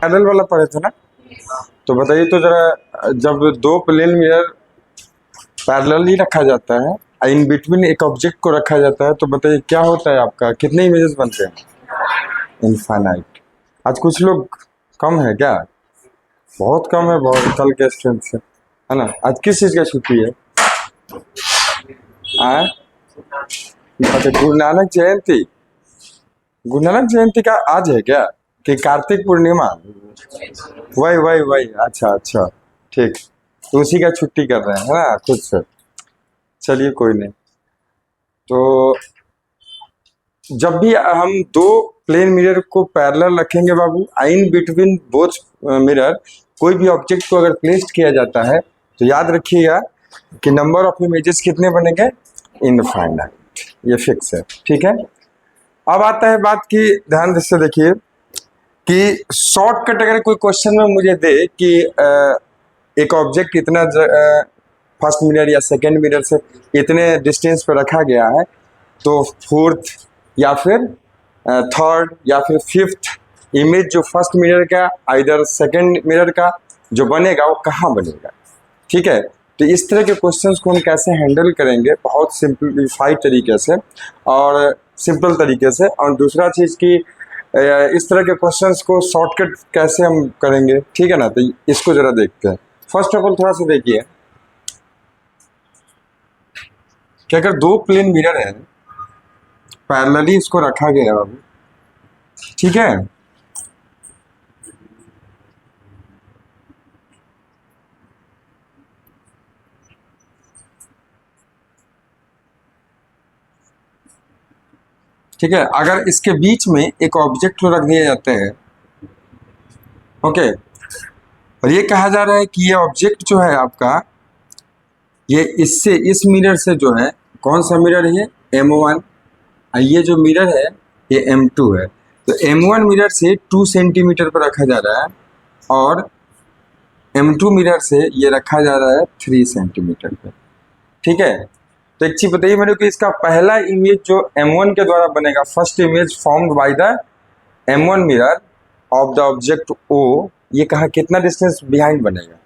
Parallel वाला पढ़े थे ना। तो बताइए तो जरा, जब दो प्लेन मिरर पैरेलल ही रखा जाता है, इन बिटवीन एक ऑब्जेक्ट को रखा जाता है, तो बताइए क्या होता है आपका, कितने इमेजेस बनते हैं? इनफाइनाइट। आज कुछ लोग कम है क्या? बहुत कम है, बहुत कल के स्ट्रेंथ से, है ना। आज किस चीज का छुट्टी है? आए? अच्छा, गुरु नानक जयंती। गुरु नानक जयंती का आज है क्या, कि कार्तिक पूर्णिमा? वही वही वही, अच्छा अच्छा, ठीक। तो उसी का छुट्टी कर रहे हैं, है ना, खुद से। चलिए कोई नहीं। तो जब भी हम दो प्लेन मिरर को पैरेलल रखेंगे बाबू, इन बिटवीन बोथ मिरर कोई भी ऑब्जेक्ट को अगर प्लेस्ड किया जाता है, तो याद रखिएगा कि नंबर ऑफ इमेजेस कितने बनेंगे? इनफाइनाइट। ये फिक्स है, ठीक है। अब आता है बात की, ध्यान से देखिए कि शॉर्टकट अगर कोई क्वेश्चन में मुझे दे कि एक ऑब्जेक्ट इतना फर्स्ट मिरर या सेकेंड मिरर से इतने डिस्टेंस पर रखा गया है, तो फोर्थ या फिर थर्ड या फिर फिफ्थ इमेज जो फर्स्ट मिरर का आइदर सेकेंड मिरर का जो बनेगा वो कहाँ बनेगा, ठीक है। तो इस तरह के क्वेश्चंस को हम कैसे हैंडल करेंगे, बहुत सिंपलीफाइड तरीके से और सिंपल तरीके से। और दूसरा चीज़ की इस तरह के क्वेश्चंस को शॉर्टकट कैसे हम करेंगे, ठीक है ना। तो इसको जरा देखते हैं। फर्स्ट ऑफ ऑल थोड़ा सा देखिए कि अगर दो प्लेन मिरर है, पैरेलली इसको रखा गया है, ठीक है। ठीक है, अगर इसके बीच में एक ऑब्जेक्ट रख दिए जाते हैं, ओके, और ये कहा जा रहा है कि ये ऑब्जेक्ट जो है आपका, ये इससे इस मिरर से जो है, कौन सा मिरर है? M1। ये जो मिरर है ये M2 है। तो M1 मिरर से 2 सेंटीमीटर पर रखा जा रहा है और M2 मिरर से ये रखा जा रहा है 3 सेंटीमीटर पर, ठीक है। तो एक चीज बताइए मेरे को, इसका पहला इमेज जो M1 के द्वारा बनेगा, first image formed by the M1 mirror of the object O, ये कहा कितना डिस्टेंस बिहाइंड बनेगा?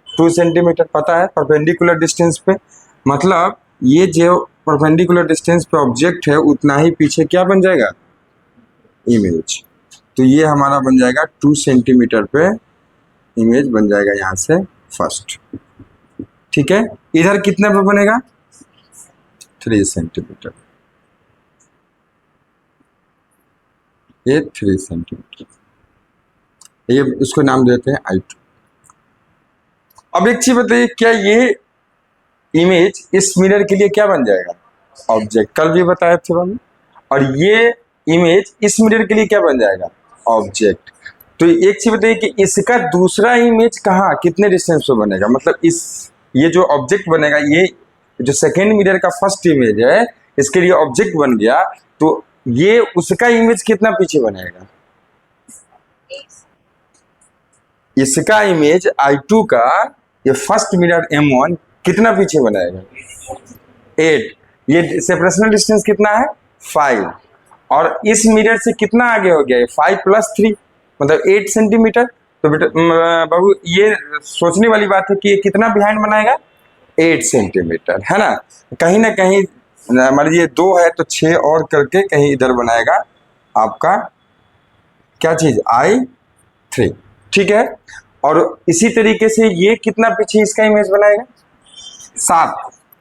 2 सेंटीमीटर। पता है परपेंडिकुलर डिस्टेंस पे, मतलब ये जो परपेंडिकुलर डिस्टेंस पे ऑब्जेक्ट है उतना ही पीछे क्या बन जाएगा? इमेज। तो ये हमारा बन जाएगा 2 सेंटीमीटर पे इमेज बन जाएगा यहाँ से फर्स्ट, ठीक है। इधर कितने पे बनेगा? 3 सेंटीमीटर। ये 3 सेंटीमीटर, ये उसको नाम देते हैं I2। अब एक चीज बताइए, क्या ये इमेज इस मिरर के लिए क्या बन जाएगा? ऑब्जेक्ट। कल भी बताया थे हमने। और ये इमेज इस मिरर के लिए क्या बन जाएगा? ऑब्जेक्ट। तो एक चीज बताइए कि इसका दूसरा इमेज कहाँ, कितने डिस्टेंस पे बनेगा? मतलब इस, ये जो ऑब्जेक्ट बनेगा, ये जो सेकेंड मिरर का फर्स्ट इमेज है, इसके लिए ऑब्जेक्ट बन गया, तो ये उसका इमेज कितना पीछे बनेगा? इसका इमेज I2 का, ये फर्स्ट मिरर M1 कितना पीछे बनाएगा? 8। ये सेपरेशनल डिस्टेंस कितना है? 5। और इस मिरर से कितना आगे हो गया? 5 + 3 मतलब 8 सेंटीमीटर। तो बेटा बाबू, ये सोचने वाली बात है कि ये कितना बिहाइंड बनाएगा? 8 सेंटीमीटर, है ना। कहीं ना कहीं मान लीजिए 2 है तो 6 और करके कहीं इधर बनाएगा आपका क्या चीज? I3, ठीक है। और इसी तरीके से ये कितना पीछे इसका इमेज बनाएगा? 7,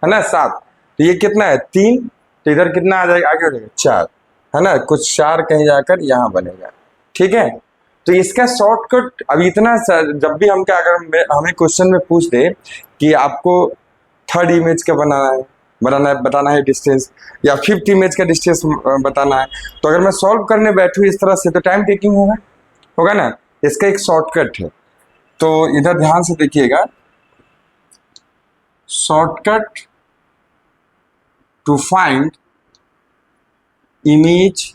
है ना, 7। तो ये कितना है? 3। तो इधर कितना आ जाएगा? आगे हो जाएगा 4, है ना। कुछ 4 कहीं जाकर यहाँ बनेगा, ठीक है। तो इसका शॉर्टकट अब इतना, जब भी हम क्या, अगर हमें क्वेश्चन में पूछ दे कि आपको थर्ड इमेज का बताना है डिस्टेंस, या फिफ्थ इमेज का डिस्टेंस बताना है, तो अगर मैं सॉल्व करने बैठूँ इस तरह से तो टाइम टेकिंग होगा ना। इसका एक शॉर्टकट है, तो इधर ध्यान से देखिएगा। Shortcut to find image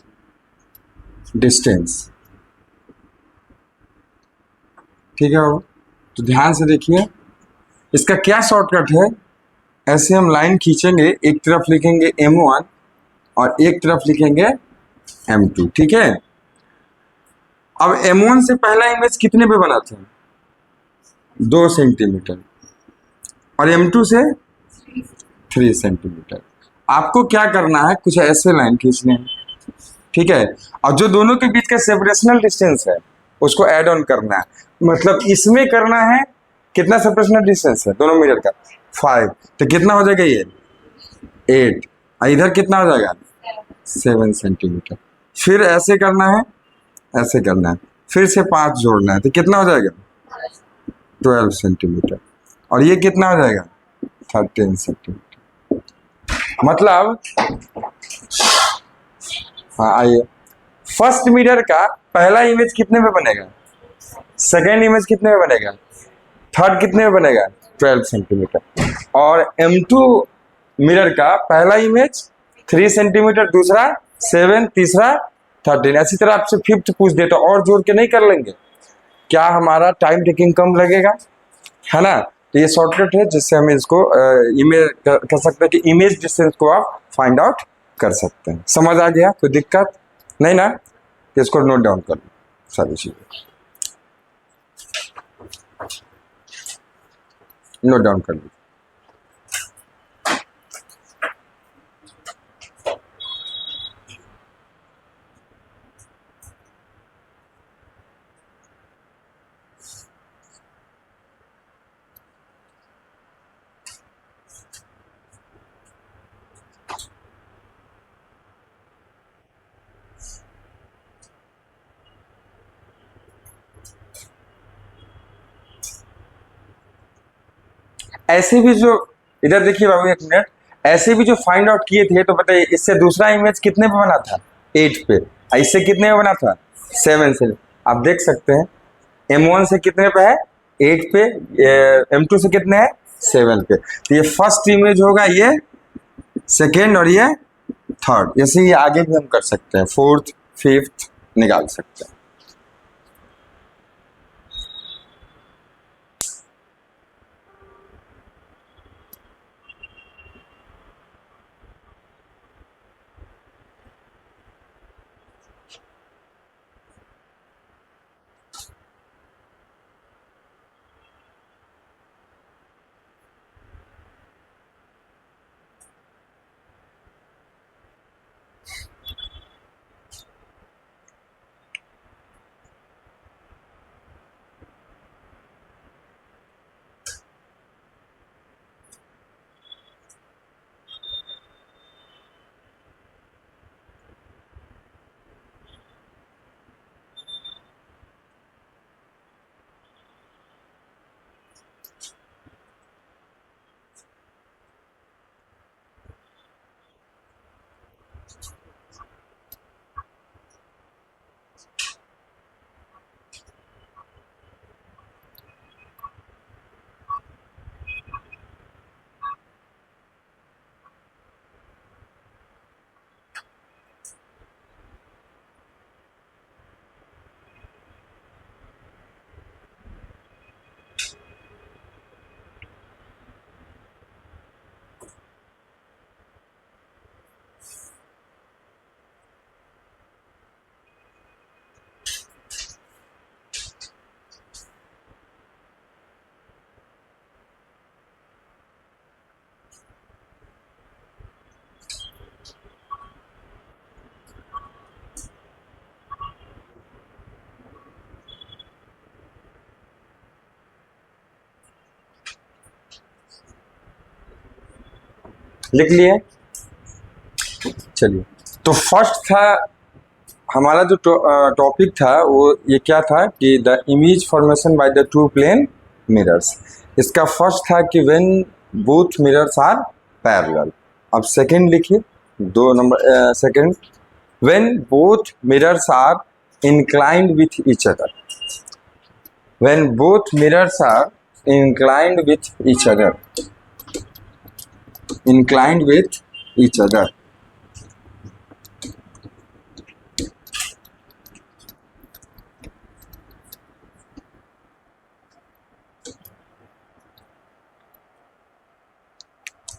distance, ठीक है। तो ध्यान से देखिए, इसका क्या शॉर्टकट है। ऐसे हम लाइन खींचेंगे, एक तरफ लिखेंगे M1 और एक तरफ लिखेंगे M2, ठीक है। अब M1 से पहला इमेज कितने पे बना था? 2 सेंटीमीटर, और M2 से 3 सेंटीमीटर। आपको क्या करना है, कुछ ऐसे लाइन खींचने हैं, ठीक है, और जो दोनों के बीच का सेपरेशनल डिस्टेंस है उसको ऐड ऑन करना है। मतलब इसमें करना है, कितना सेपरेशनल डिस्टेंस है दोनों मिरर का? 5, तो कितना हो जाएगा ये? 8, और इधर कितना हो जाएगा? 7 सेंटीमीटर। फिर ऐसे करना है, ऐसे करना है, फिर से 5 जोड़ना है, तो कितना हो जाएगा? 12 सेंटीमीटर, और ये कितना हो जाएगा? 13 सेंटीमीटर। मतलब हाँ आइए, फर्स्ट मिरर का पहला इमेज कितने में बनेगा, सेकेंड इमेज कितने में बनेगा, थर्ड कितने में बनेगा? 12 सेंटीमीटर। और M2 मिरर का पहला इमेज 3 सेंटीमीटर, दूसरा 7, तीसरा 13। ऐसी तरह आपसे फिफ्थ पूछ देता और जोड़ के नहीं कर लेंगे, क्या हमारा टाइम टेकिंग कम लगेगा, है ना? तो ये शॉर्टकट है जिससे हम इसको इमेज कर सकते हैं कि इमेज डिस्टेंस को आप फाइंड आउट कर सकते हैं। समझ आ गया? कोई दिक्कत नहीं ना? इसको नोट डाउन कर लो सारी चीजें, नोट डाउन कर लो। ऐसे भी जो, इधर देखिए बाबू एक मिनट, ऐसे भी जो फाइंड आउट किए थे तो बताइए, इससे दूसरा इमेज कितने पे बना था? 8 पे। इससे कितने पे बना था? 7 से। आप देख सकते हैं M1 से कितने पे है? 8 पे। M2 से कितने है? 7 पे। तो ये फर्स्ट इमेज होगा, ये सेकेंड, और ये थर्ड। ऐसे ही आगे भी हम कर सकते हैं, फोर्थ फिफ्थ निकाल सकते हैं। लिख लिए? चलिए, तो फर्स्ट था हमारा जो टॉपिक था वो ये क्या था कि the image formation by the two plane mirrors. इसका फर्स्ट था कि when both mirrors are parallel. अब सेकंड लिखिए, 2 नंबर second, when both mirrors are inclined with each other. When both mirrors are inclined with each other, inclined with each other।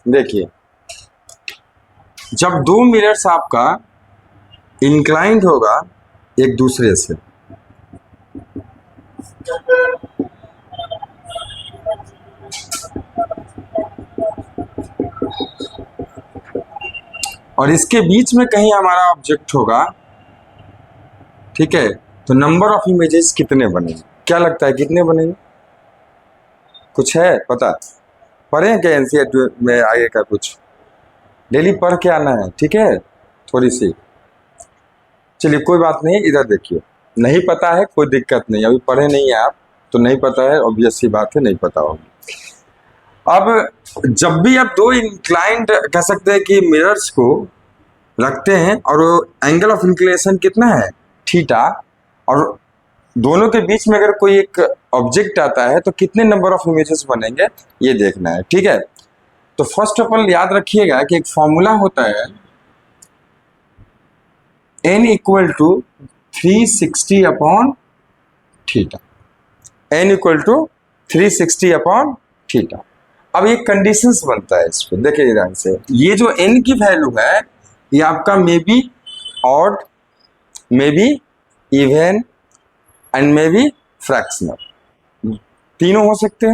देखिए, जब 2 mirrors आपका inclined होगा एक दूसरे से, और इसके बीच में कहीं हमारा ऑब्जेक्ट होगा, ठीक है, तो नंबर ऑफ इमेजेस कितने बनेंगे? क्या लगता है कितने बनेंगे? कुछ है पता? पढ़े हैं क्या एनसीईआरटी में आगे का कुछ? डेली पढ़ के आना है, ठीक है, थोड़ी सी। चलिए कोई बात नहीं, इधर देखिए, नहीं पता है कोई दिक्कत नहीं, अभी पढ़े नहीं है आप तो नहीं पता है, ऑब्वियस सी बात है, नहीं पता होगी। अब जब भी आप दो इंक्लाइंड कह सकते हैं कि मिरर्स को रखते हैं और एंगल ऑफ इंक्लिनेशन कितना है, थीटा, और दोनों के बीच में अगर कोई एक ऑब्जेक्ट आता है तो कितने नंबर ऑफ इमेजेस बनेंगे ये देखना है, ठीक है। तो फर्स्ट ऑफ ऑल याद रखिएगा कि एक फॉर्मूला होता है n equal to 360 upon theta, n equal to 360 upon theta. अब एक कंडीशंस बनता है इस पे, देखिए ध्यान से, ये जो n की वैल्यू है ये आपका may be odd, may be even and may be fractional, तीनों हो सकते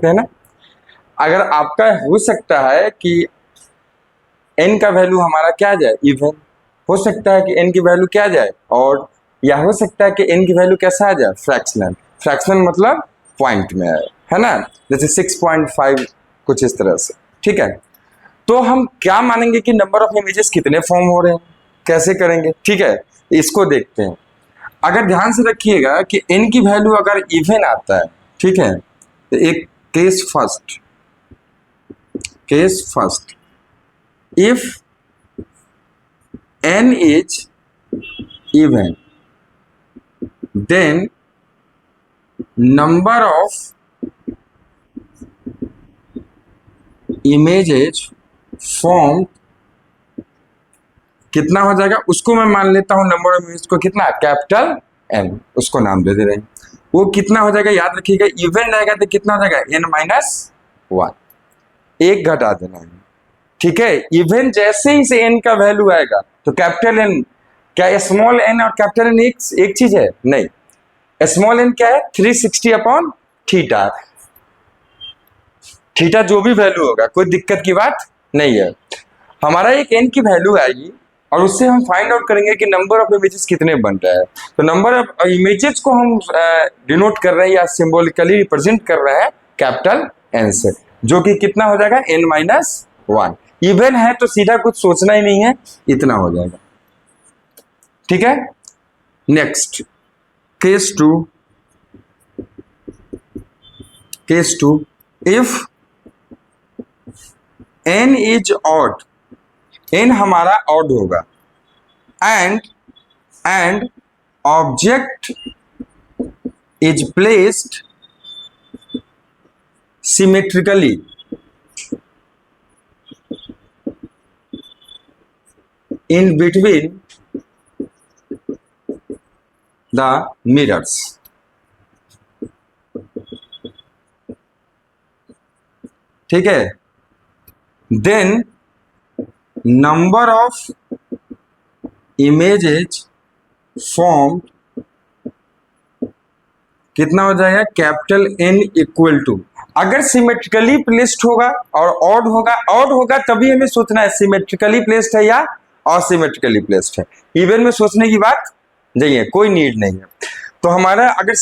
हैं ना। अगर आपका हो सकता है कि n का वैल्यू हमारा क्या जाए, इवन, हो सकता है कि n की वैल्यू क्या जाए ऑड, या हो सकता है कि n की वैल्यू कैसा आ जाए, फ्रैक्शनल। फ्रैक्शनल मतलब पॉइंट में है ना, जैसे 6.5 कुछ इस तरह से, ठीक है। तो हम क्या मानेंगे कि नंबर ऑफ इमेजेस कितने फॉर्म हो रहे हैं, कैसे करेंगे, ठीक है, इसको देखते हैं। अगर ध्यान से रखिएगा कि n की वैल्यू अगर इवन आता है, ठीक है, तो एक case first, if n is even, then number of images formed कितना हो जाएगा, उसको मैं मान लेता हूं नंबर ऑफ इमेज को कितना, कैपिटल N, उसको नाम दे रहे हैं। वो कितना हो जाएगा याद रखिएगा, इवन रहेगा तो कितना हो जाएगा, n-1, एक घटा देना है, ठीक है। इवन जैसे ही से n का वैल्यू आएगा तो कैपिटल N, क्या स्मॉल n और कैपिटल N एक चीज है, नहीं। स्मॉल n क्या है, 360 अपॉन थीटा, थीटा जो भी वैल्यू होगा कोई दिक्कत की बात नहीं है। हमारा एक n की वैल्यू आएगी और उससे हम फाइंड आउट करेंगे कि नंबर ऑफ इमेजेस कितने बन रहे हैं। तो नंबर ऑफ इमेजेस को हम डिनोट कर रहे हैं या सिंबॉलिकली रिप्रेजेंट कर रहे हैं कैपिटल N से, जो कि कितना हो जाएगा, n-1। इवन है तो सीधा कुछ सोचना ही नहीं है, इतना हो जाएगा, ठीक है। Next case two, if n is odd, n हमारा ऑड होगा, and object is placed symmetrically in between the mirrors, ठीक है, then number of images form कितना हो जाएगा, कैपिटल N इक्वल टू, अगर सिमेट्रिकली प्लेस्ड होगा और ऑड होगा तभी हमें सोचना है सिमेट्रिकली प्लेस्ड है या असिमेट्रिकली प्लेस्ड है। इवन में सोचने की बात नहीं है, कोई नीड नहीं है। तो हमारा अगर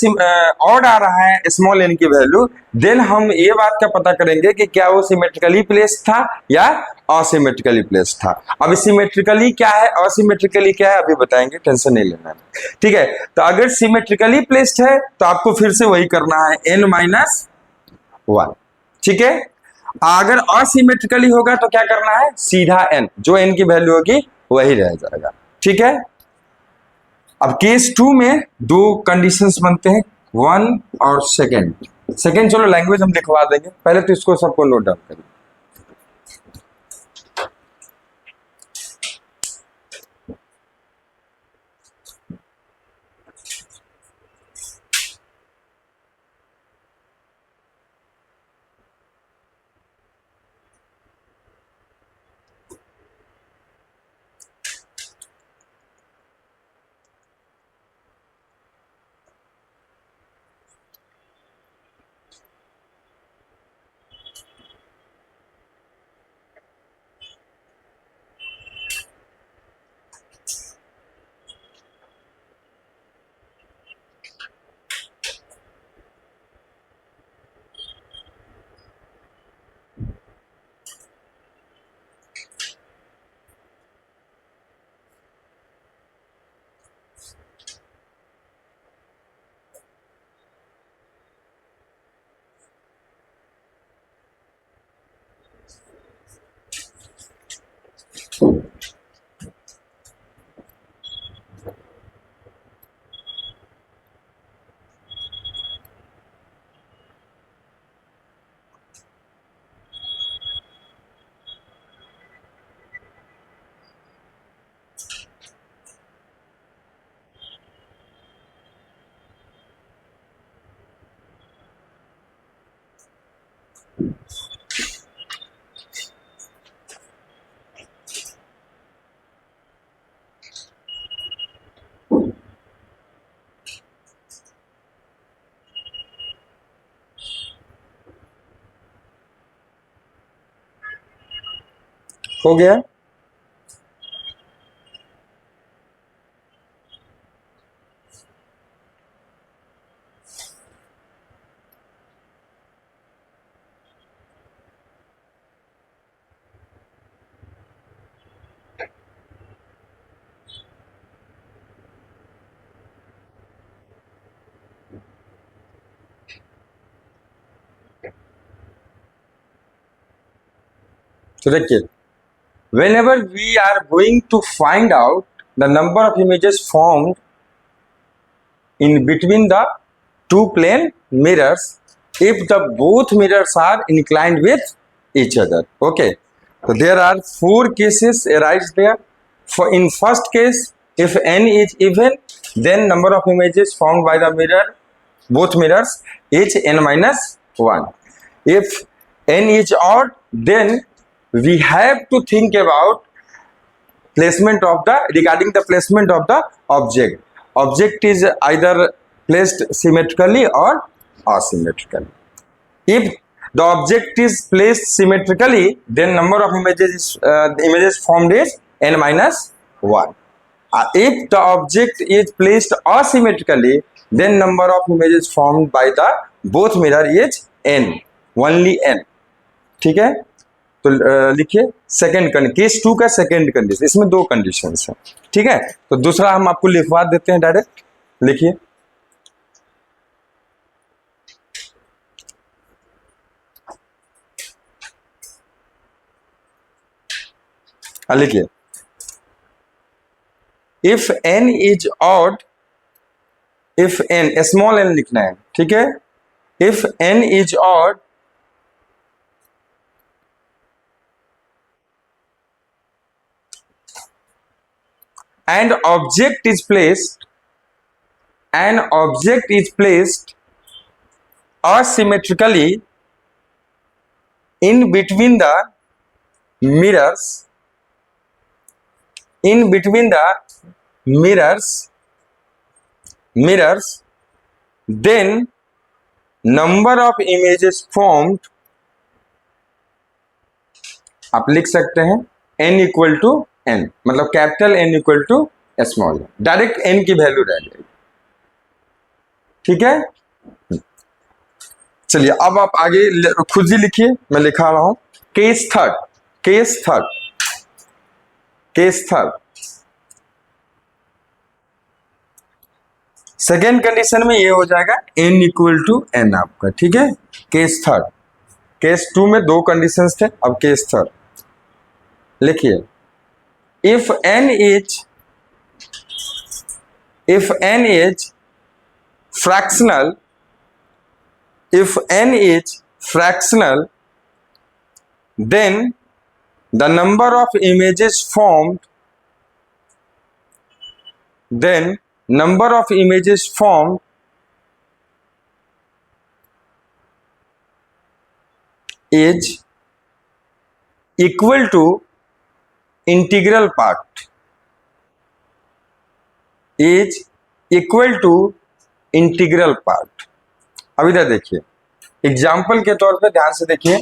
ऑड आ रहा है स्मॉल n की वैल्यू, देन हम ये बात का पता करेंगे कि क्या वो सिमेट्रिकली प्लेस्ड था या असिमेट्रिकली प्लेस्ड था। अब सिमेट्रिकली क्या है, असिमेट्रिकली क्या है, अभी बताएंगे, टेंशन नहीं लेना है, ठीक है। तो अगर सिमेट्रिकली प्लेस्ड है तो आपको फिर से वही करना है, n-1, ठीक है। अगर असिमेट्रिकली होगा तो क्या करना है, सीधा n, जो n की वैल्यू होगी वही रह जाएगा, ठीक है। अब केस 2 में दो कंडीशंस बनते हैं, 1 और सेकंड चलो लैंग्वेज हम लिखवा देंगे, पहले तो इसको सबको नोट डाउन करिए। हो गया। तो देखिए, whenever we are going to find out the number of images formed in between the two plane mirrors if the both mirrors are inclined with each other. Okay, so there are four cases arise there. For in first case, if n is even, then number of images formed by the mirror, both mirrors, is n minus 1. If n is odd, then we have to think about placement of the regarding the placement of the object. Object is either placed symmetrically or asymmetrically. If the object is placed symmetrically, then number of images formed is n minus 1. If the object is placed asymmetrically, then number of images formed by the both mirror is n, only n. ठीक है, तो लिखिए second case 2 का second condition, इसमें दो conditions हैं। ठीक है, तो दूसरा हम आपको लिखवा देते हैं डायरेक्ट, लिखिए लिखिए if n is odd, if n small n लिखना है। ठीक है, if n is odd and object is placed asymmetrically in between the mirrors, then number of images formed, आप लिख सकते हैं n इक्वल टू n, मतलब capital N equal to small, direct n की वैल्यू रह जाएगी। ठीक है, चलिए अब आप आगे खुद ही लिखिए, मैं लिखा रहा हूं। केस थर्ड सेकेंड कंडीशन में ये हो जाएगा n इक्वल टू n आपका। ठीक है, केस थर्ड, केस 2 में दो कंडीशंस थे, अब केस थर्ड लिखिए if n is fractional, then the number of images formed is equal to integral part, is equal to integral part. अब इधर देखिए, एग्जाम्पल के तौर पे ध्यान से देखिए,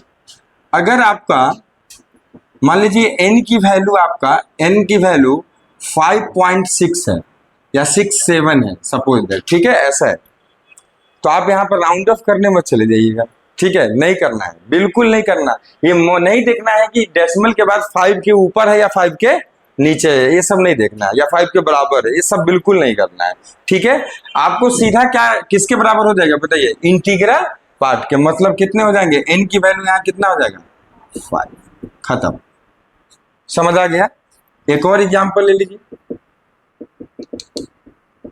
अगर आपका मान लीजिए n की वैल्यू 5.6 है या 6.7 है सपोज, ठीक है, ऐसा है, तो आप यहाँ पर राउंड ऑफ करने मत चले जाइएगा। ठीक है, नहीं करना है, बिल्कुल नहीं करना। ये नहीं देखना है कि डेसिमल के बाद 5 के ऊपर है या 5 के नीचे है, ये सब नहीं देखना है, या 5 के बराबर है, ये सब बिल्कुल नहीं करना है। ठीक है, आपको सीधा क्या किसके बराबर हो जाएगा बताइए, इंटीग्रल पार्ट के, मतलब कितने हो जाएंगे, n की वैल्यू यहाँ कितना हो जाएगा 5, खत्म। समझ आ गया? एक और एग्जाम्पल ले लीजिए,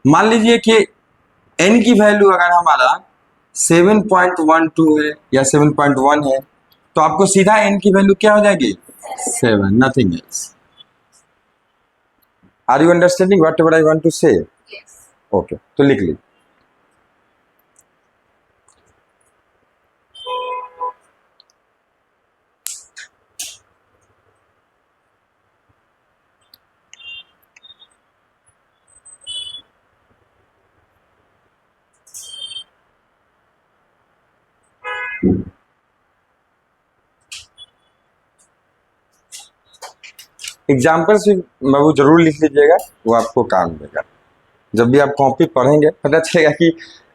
मान लीजिए कि n की वैल्यू अगर हमारा 7.12 है या 7.1 है, तो आपको सीधा n की वैल्यू क्या हो जाएगी 7, nothing else. Are you understanding whatever I want to say? Okay, तो लिख लीजिए एग्जाम्पल से बाबू जरूर लिख लीजिएगा, वो आपको काम देगा। जब भी आप कॉपी पढ़ेंगे पता चलेगा कि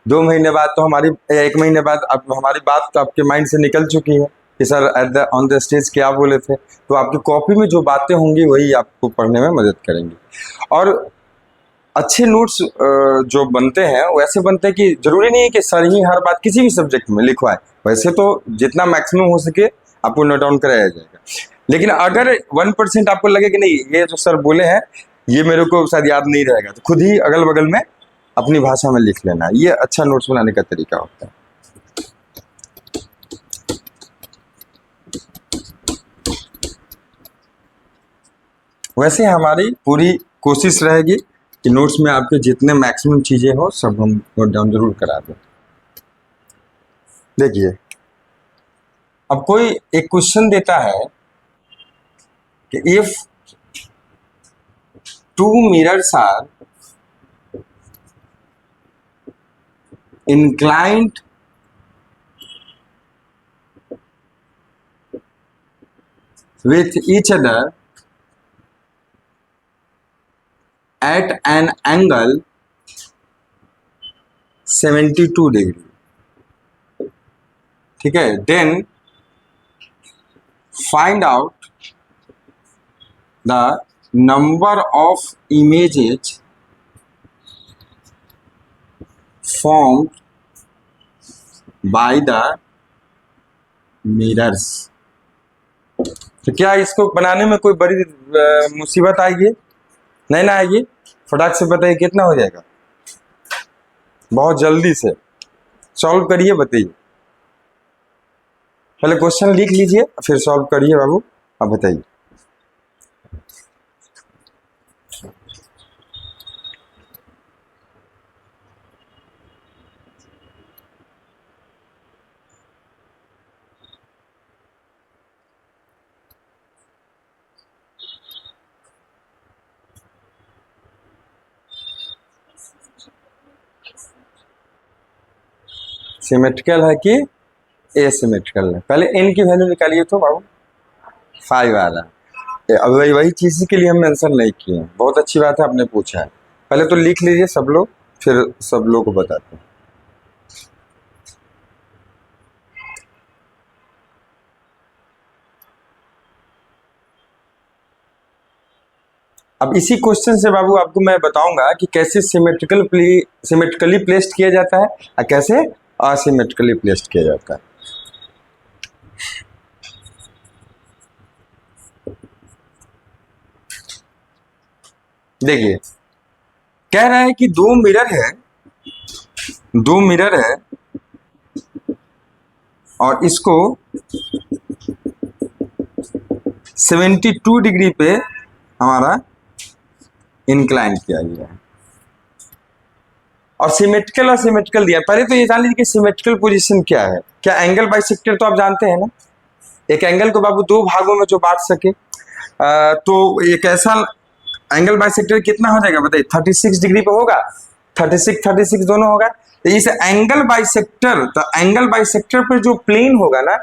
2 महीने बाद तो हमारी, 1 महीने बाद अब हमारी बात तो आपके माइंड से निकल चुकी है कि sir at the on the stage क्या बोले थे। तो आपकी कॉपी में जो बातें होंगी वही आपको पढ़ने में मदद करेंगी। और अच्छे नोट्स जो बनते हैं वो ऐसे बनते हैं कि जरूरी नहीं है कि सर ही हर बात किसी भी सब्जेक्ट में लिखवाए। वैसे तो जितना मैक्सिमम हो सके आपको नोट डाउन कराया जाएगा, लेकिन अगर 1% आपको लगे कि नहीं ये जो सर बोले हैं ये मेरे को शायद याद नहीं रहेगा, तो खुद ही अगल बगल में अपनी भाषा में लिख लेना। ये अच्छा नोट्स बनाने का तरीका होता है। वैसे हमारी पूरी कोशिश रहेगी कि नोट्स में आपके जितने मैक्सिमम चीजें हो सब हम नोट डाउन जरूर करा दें। देखिए, अब कोई एक क्वेश्चन देता है कि if 2 mirrors are inclined with each other at an angle 72 degree, ठीक है, then find out the number of images formed by the mirrors। तो क्या इसको बनाने में कोई बड़ी मुसीबत आएगी? नहीं ना आएगी। फटाक से बताइए कितना हो जाएगा, बहुत जल्दी से सॉल्व करिए, बताइए। पहले क्वेश्चन लिख लीजिए फिर सॉल्व करिए बाबू, अब बताइए। सिमेट्रिकल है कि एसिमेट्रिकल है? पहले n की वैल्यू निकालिए तो बाबू, 5 आ रहा है। अब वही चीज के लिए हम मेंशन नहीं किए हैं। बहुत अच्छी बात है आपने पूछा है। पहले तो लिख लीजिए सब लोग, फिर सब लोग को बताते हैं। अब इसी क्वेश्चन से बाबू आपको मैं बताऊंगा कि कैसे सिमेट्रिकली प्लेस्ड किया जाता है और कैसे असिमेट्रिकली प्लेस्ड किया जाता है। देखिए, कह रहा है कि 2 मिरर है और इसको 72 डिग्री पे हमारा इंक्लाइन किया गया है और सिमेट्रिकल और सिमेट्रिकल दिया। पहले तो ये जान लीजिए कि सिमेट्रिकल पोजीशन क्या है। क्या एंगल बाइसेक्टर तो आप जानते हैं ना, एक एंगल को बाबू 2 भागों में जो बांट सके। तो एक ऐसा एंगल बाइसेक्टर कितना हो जाएगा बताइए? 36 डिग्री पे होगा, 36 दोनों होगा। तो इस एंगल बाइसेक्टर पे जो प्लेन होगा ना,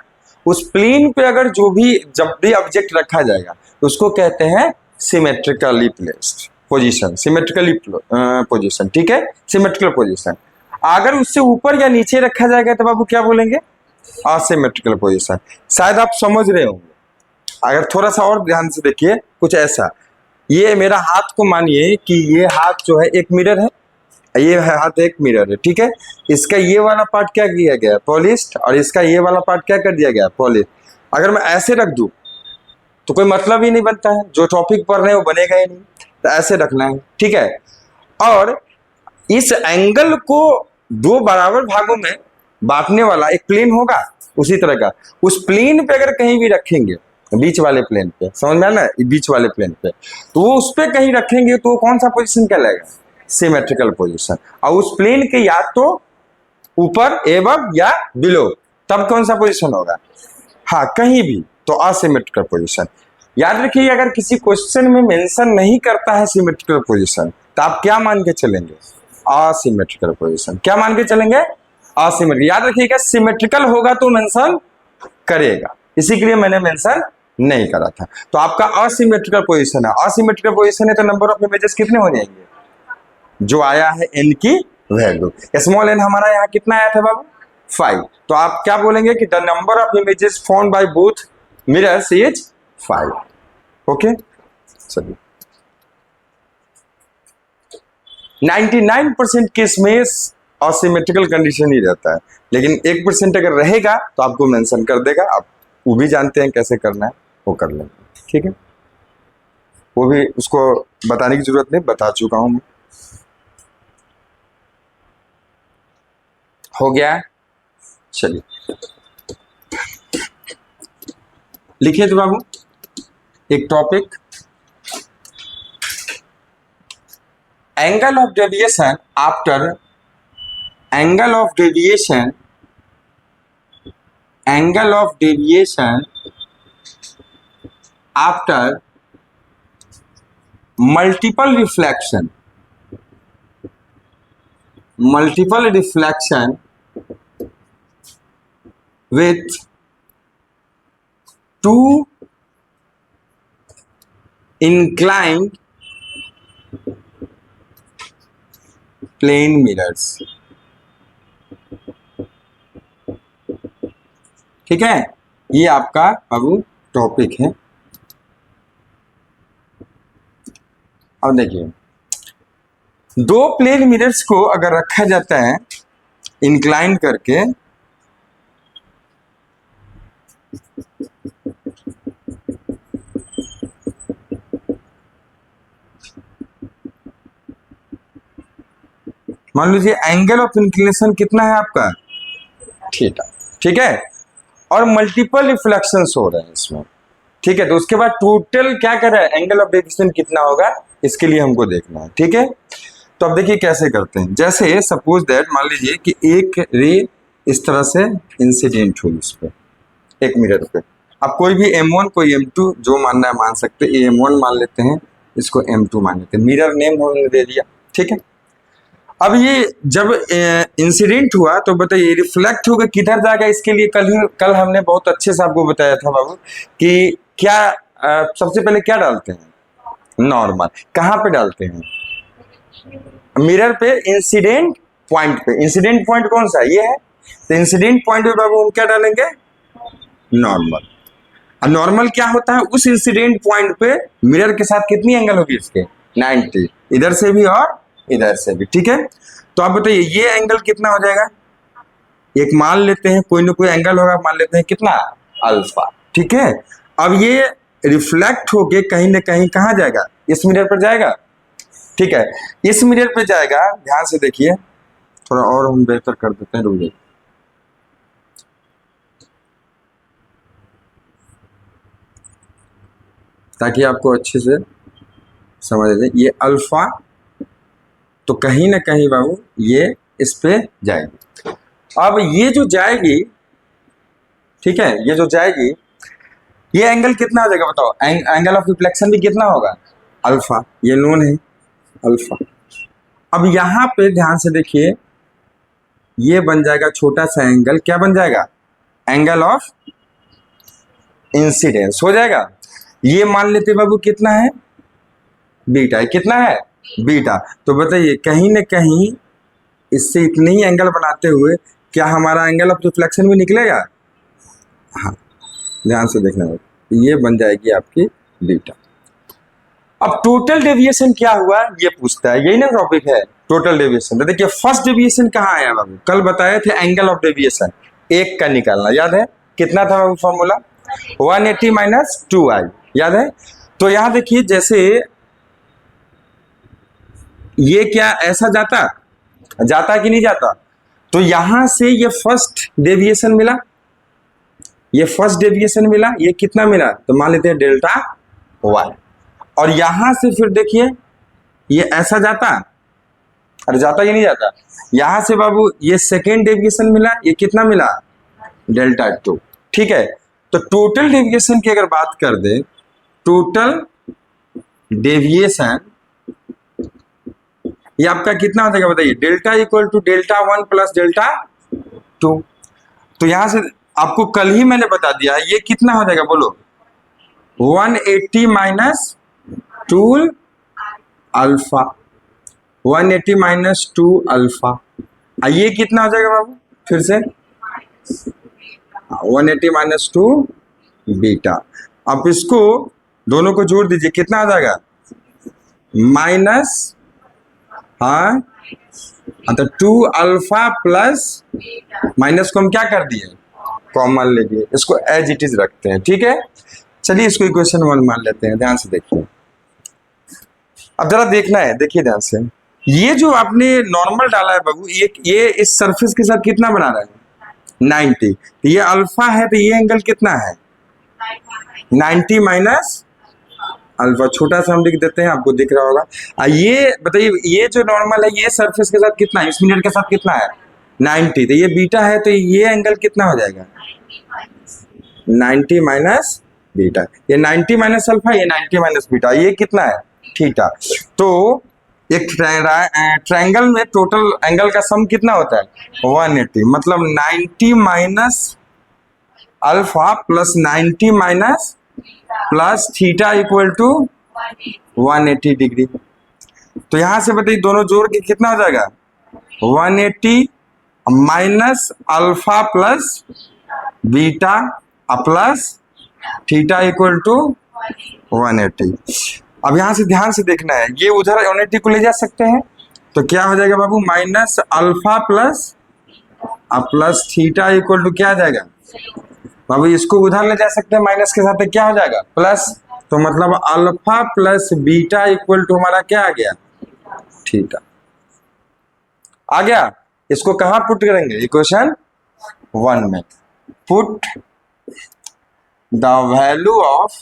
उस प्लेन पे अगर जब भी ऑब्जेक्ट रखा जाएगा तो उसको कहते हैं सिमेट्रिकली प्लेस्ड पोजीशन, पोजीशन, ठीक है, सिमेट्रिकल पोजीशन। अगर उससे ऊपर या नीचे रखा जाएगा तो बाबू क्या बोलेंगे? Asymmetrical position. शायद आप समझ रहे होंगे। अगर थोड़ा सा और ध्यान से देखिए, कुछ ऐसा, ये मेरा हाथ को मानिए कि ये हाथ जो है एक मिरर है, ये हाथ एक मिरर है, ठीक है। इसका ये वाला पार्ट क्या किया गया? पॉलिश्ड। और इसका ये वाला पार्ट क्या कर दिया गया? पॉलिश। अगर मैं ऐसे रख दूं तो कोई मतलब ही नहीं बनता है, जो टॉपिक पढ़ रहे हैं वो बनेगा ही नहीं। तो ऐसे रखना है, ठीक है। और इस एंगल को 2 बराबर भागों में बांटने वाला एक प्लेन होगा उसी तरह का। उस प्लेन पे अगर कहीं भी रखेंगे, बीच वाले प्लेन पे, समझ में आना, बीच वाले प्लेन पे, तो वो उस पे कहीं रखेंगे तो कौन सा पोजीशन कहलाएगा? Symmetrical position. और उस प्लेन के या तो ऊपर, एबव या बिलो, तब कौन सा पोजीशन होगा? हाँ, कहीं भी तो असिमेट्रिकल पोजीशन। याद रखिए, अगर किसी क्वेश्चन में मेंशन नहीं करता है सिमेट्रिकल पोजीशन तो आप क्या मान के चलेंगे? Asymmetrical position. क्या मान के चलेंगे? असिमेट्रिकल, याद रखिएगा सिमेट्रिकल होगा तो मेंशन करेगा, इसी के लिए मैंने मेंशन नहीं करा था। तो आपका असिमेट्रिकल पोजीशन है, असिमेट्रिकल पोजीशन है तो नंबर ऑफ इमेजेस कितने हो जाएंगे, जो आया है n की वैल्यू, स्मॉल n हमारा यहाँ कितना आया था बाबू 5, तो आप क्या बोलेंगे कि the number of images found by both mirrors is 5। Okay, चलिए 99% केस में असिमेट्रिकल कंडीशन ही रहता है, लेकिन 1% अगर रहेगा तो आपको मेंशन कर देगा, आप वो भी जानते हैं कैसे करना है, वो कर लेंगे, ठीक है, वो भी उसको बताने की जरूरत नहीं, बता चुका हूं मैं। हो गया, चलिए लिखिए तो बाबू एक topic, angle of deviation after, angle of deviation, angle of deviation after multiple reflection, multiple reflection with two inclined plane mirrors, ठीक है, ये आपका अब टॉपिक है। अब देखिए दो प्लेन मिरर्स को अगर रखा जाता है इंक्लाइन करके, मान लीजिए एंगल ऑफ इंक्लिनेशन कितना है आपका थीटा, ठीक है, और मल्टीपल रिफ्लेक्शंस हो रहे हैं इसमें, ठीक है, तो उसके बाद टोटल क्या कर रहा है एंगल ऑफ डेविएशन कितना होगा, इसके लिए हमको देखना है, ठीक है। तो अब देखिए कैसे करते हैं, जैसे सपोज दैट मान लीजिए कि एक रे इस तरह से इंसिडेंट हुई इस पे, एक मिरर पे, अब कोई भी M1 कोई M2 जो मानना है मान सकते हैं, M1 मान लेते हैं, इसको M2 मान लेते हैं, मिरर नेम हमने दे दिया, ठीक है। अब ये जब इंसिडेंट हुआ तो बताइए रिफ्लेक्ट होकर किधर जाएगा, इसके लिए कल हमने बहुत अच्छे से आपको बताया था बाबू कि क्या सबसे पहले क्या डालते हैं नॉर्मल, कहाँ पे डालते हैं मिरर पे, इंसिडेंट पॉइंट पे, इंसिडेंट पॉइंट कौन सा ये है, तो इंसिडेंट पॉइंट पे बाबू हम क्या डालेंगे नॉर्मल। अब नॉर्मल क्या होता है, उस इंसिडेंट पॉइंट पे मिरर के साथ कितनी एंगल होगी इसके 90, इधर से भी और इधर से भी, ठीक है। तो आप बताइए ये एंगल कितना हो जाएगा, एक मान लेते हैं कोई ना कोई एंगल होगा, मान लेते हैं कितना अल्फा, ठीक है। अब ये रिफ्लेक्ट होके कहीं ना कहीं कहाँ जाएगा, इस मिरर पर जाएगा, ठीक है, इस मिरर पे जाएगा, ध्यान से देखिए थोड़ा और हम बेहतर कर देते हैं, रुकिए, ताकि आपको अच्छे से समझ जाए। ये अल्फा तो कहीं ना कहीं बाबू ये इस पे जाएगी, अब ये जो जाएगी, ठीक है, ये जो जाएगी ये एंगल कितना हो जाएगा बताओ, एंगल ऑफ रिफ्लेक्शन भी कितना होगा अल्फा, ये नोन है अल्फा। अब यहाँ पे ध्यान से देखिए ये बन जाएगा छोटा सा एंगल, क्या बन जाएगा एंगल ऑफ इंसिडेंस हो जाएगा, ये मान लेते बाबू कितना है बीटा, कितना है बीटा। तो बताइए कहीं ना कहीं इससे इतने ही एंगल बनाते हुए क्या हमारा एंगल ऑफ रिफ्लेक्शन भी निकलेगा, हाँ ध्यान से देखना होगा, ये बन जाएगी आपकी बीटा। अब टोटल डेविएशन क्या हुआ ये पूछता है, यही ना टॉपिक है टोटल डेविएशन। तो देखिए फर्स्ट डेविएशन कहाँ आया बाबू, कल बताए थे एंगल ऑफ डेविएशन एक का निकालना, याद है कितना था बाबू फॉर्मूला 180 माइनस 2i, याद है। तो यहां देखिए जैसे ये क्या ऐसा जाता कि नहीं जाता, तो यहां से ये फर्स्ट डेविएशन मिला, ये फर्स्ट डेविएशन मिला, ये कितना मिला तो मान लेते हैं डेल्टा वाई, और यहां से फिर देखिए ये ऐसा जाता, अरे जाता कि नहीं जाता, यहां से बाबू ये सेकेंड डेविएशन मिला, ये कितना मिला डेल्टा 2, ठीक है। तो टोटल डेविएशन की अगर बात कर दे, टोटल डेविएशन ये आपका कितना हो जाएगा बताइए, delta equal to delta 1 plus delta two. तो यहां से आपको कल ही मैंने बता दिया है, ये कितना हो जाएगा बोलो, 180 minus two alpha, 180 minus two alpha. ये कितना हो जाएगा बाबू, फिर से 180 माइनस टू बीटा। अब इसको दोनों को जोड़ दीजिए, कितना आ जाएगा, माइनस, हाँ तो टू अल्फा प्लस, माइनस को हम क्या कर दिए, कॉमन ले लिए, इसको एज इट इज रखते हैं, ठीक है। चलिए इसको इक्वेशन 1 मान लेते हैं, ध्यान से देखिए। अब जरा देखना है, देखिए ध्यान से, ये जो आपने नॉर्मल डाला है बाबू, ये इस सरफेस के साथ कितना बना रहा है, 90। तो ये अल्फा है, तो ये एंगल कितना है, 90 माइनस अल्फा, छोटा सा हम लिख देते हैं, आपको दिख रहा होगा। ये बताइए, ये जो नॉर्मल है ये सरफेस के साथ कितना है, इस मिनट के साथ कितना है, 90। तो ये बीटा है, तो ये एंगल कितना हो जाएगा, 90 माइनस बीटा। ये 90 माइनस अल्फा, ये 90 माइनस बीटा, ये कितना है, थीटा। तो एक ट्रायंगल में टोटल एंगल का सम कितना होता है, 180। मतलब 90 minus alpha plus 90 minus plus theta equal to 180 degree. तो यहां से बताइए दोनों जोड़ के कितना हो जाएगा, 180 minus alpha plus beta plus theta equal to 180। अब यहां से ध्यान से देखना है, ये उधर 180 को ले जा सकते हैं, तो क्या हो जाएगा बाबू, minus alpha plus plus theta equal to क्या आ जाएगा बाबू, इसको उधर ले जा सकते हैं माइनस के साथ, तो क्या हो जाएगा प्लस। तो मतलब alpha plus beta equal to हमारा क्या आ गया, थीटा आ गया। इसको कहां पुट करेंगे, इक्वेशन 1 में। Put the value of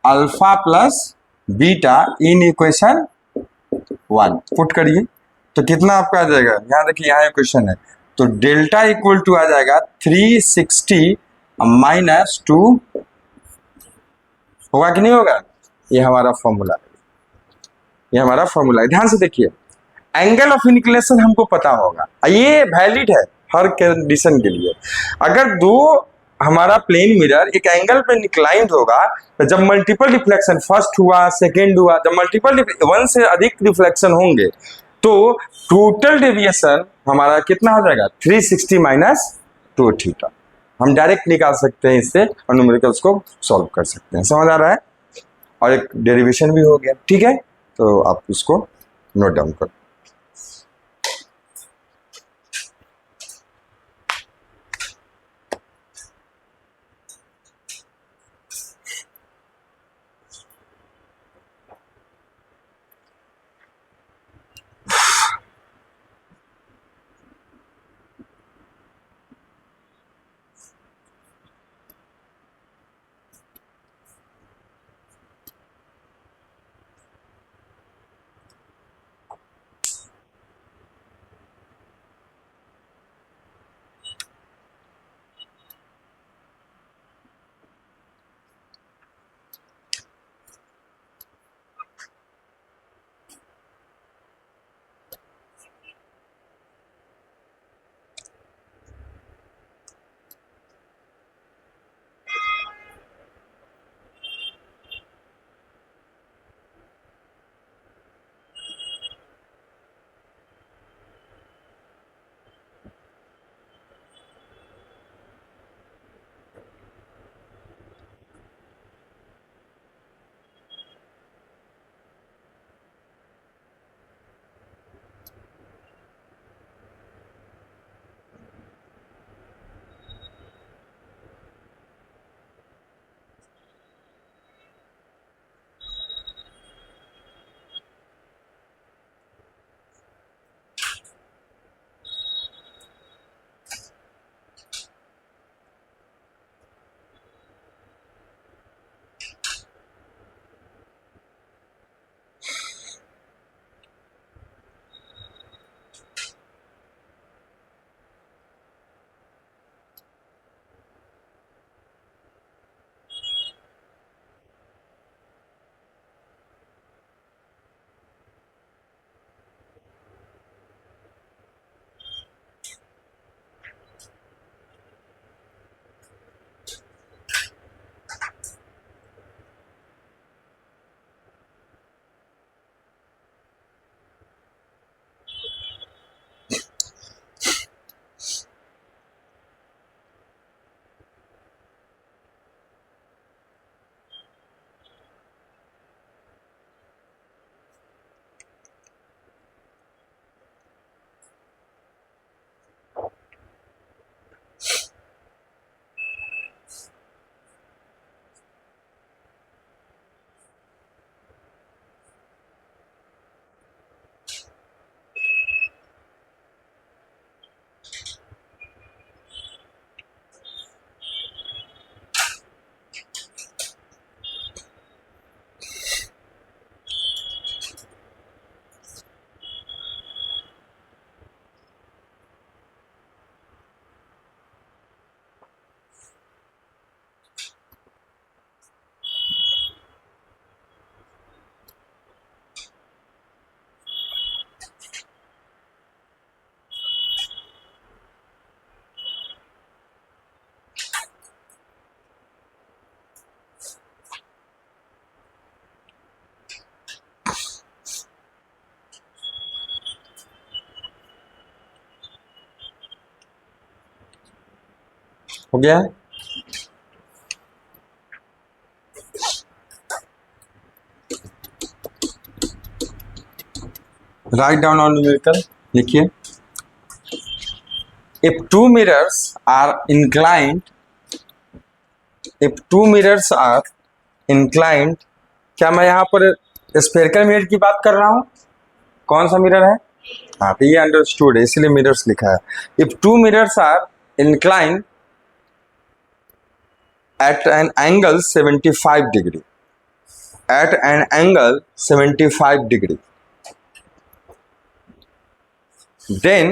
alpha plus beta in equation 1, put करिए। तो कितना आपका आ जाएगा, यहां देखिए, यहाँ इक्वेशन है, तो डेल्टा इक्वल टू आ जाएगा 360 माइनस 2, होगा कि नहीं होगा, ये हमारा फॉर्मूला है, ये हमारा फॉर्मूला है। ध्यान से देखिए, एंगल ऑफ इंक्लिनेशन हमको पता होगा, ये वैलिड है हर कंडीशन के लिए। अगर दो हमारा प्लेन मिरर एक एंगल पे इंक्लाइंड होगा, तो जब मल्टीपल रिफ्लेक्शन, फर्स्ट हुआ सेकेंड हुआ, जब मल्टीपल 1 से अधिक रिफ्लेक्शन होंगे, तो टोटल डेविएशन हमारा कितना हो जाएगा, 360 माइनस 2 थीटा। हम डायरेक्ट निकाल सकते हैं इससे, और न्यूमेरिकल्स को सॉल्व कर सकते हैं, समझ आ रहा है। और एक डेरिवेशन भी हो गया, ठीक है। तो आप उसको नोट डाउन करो। हो गया? राइट डाउन ऑन न्यूमेरिकल, लिखिए। If two mirrors are inclined, if two mirrors are inclined, क्या मैं यहाँ पर स्फेरिकल मिरर की बात कर रहा हूँ? कौन सा मिरर है? हाँ, तो ये अंडरस्टूड है, इसलिए मिरर्स लिखा है। If two mirrors are inclined at an angle 75 degree, at an angle 75 degree, then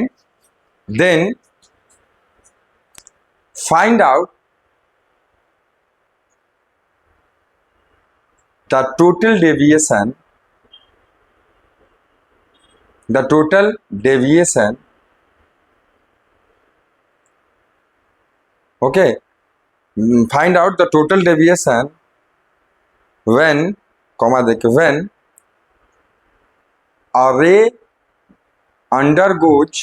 find out the total deviation, okay, find out the total deviation when, comma देखिए, when a ray undergoes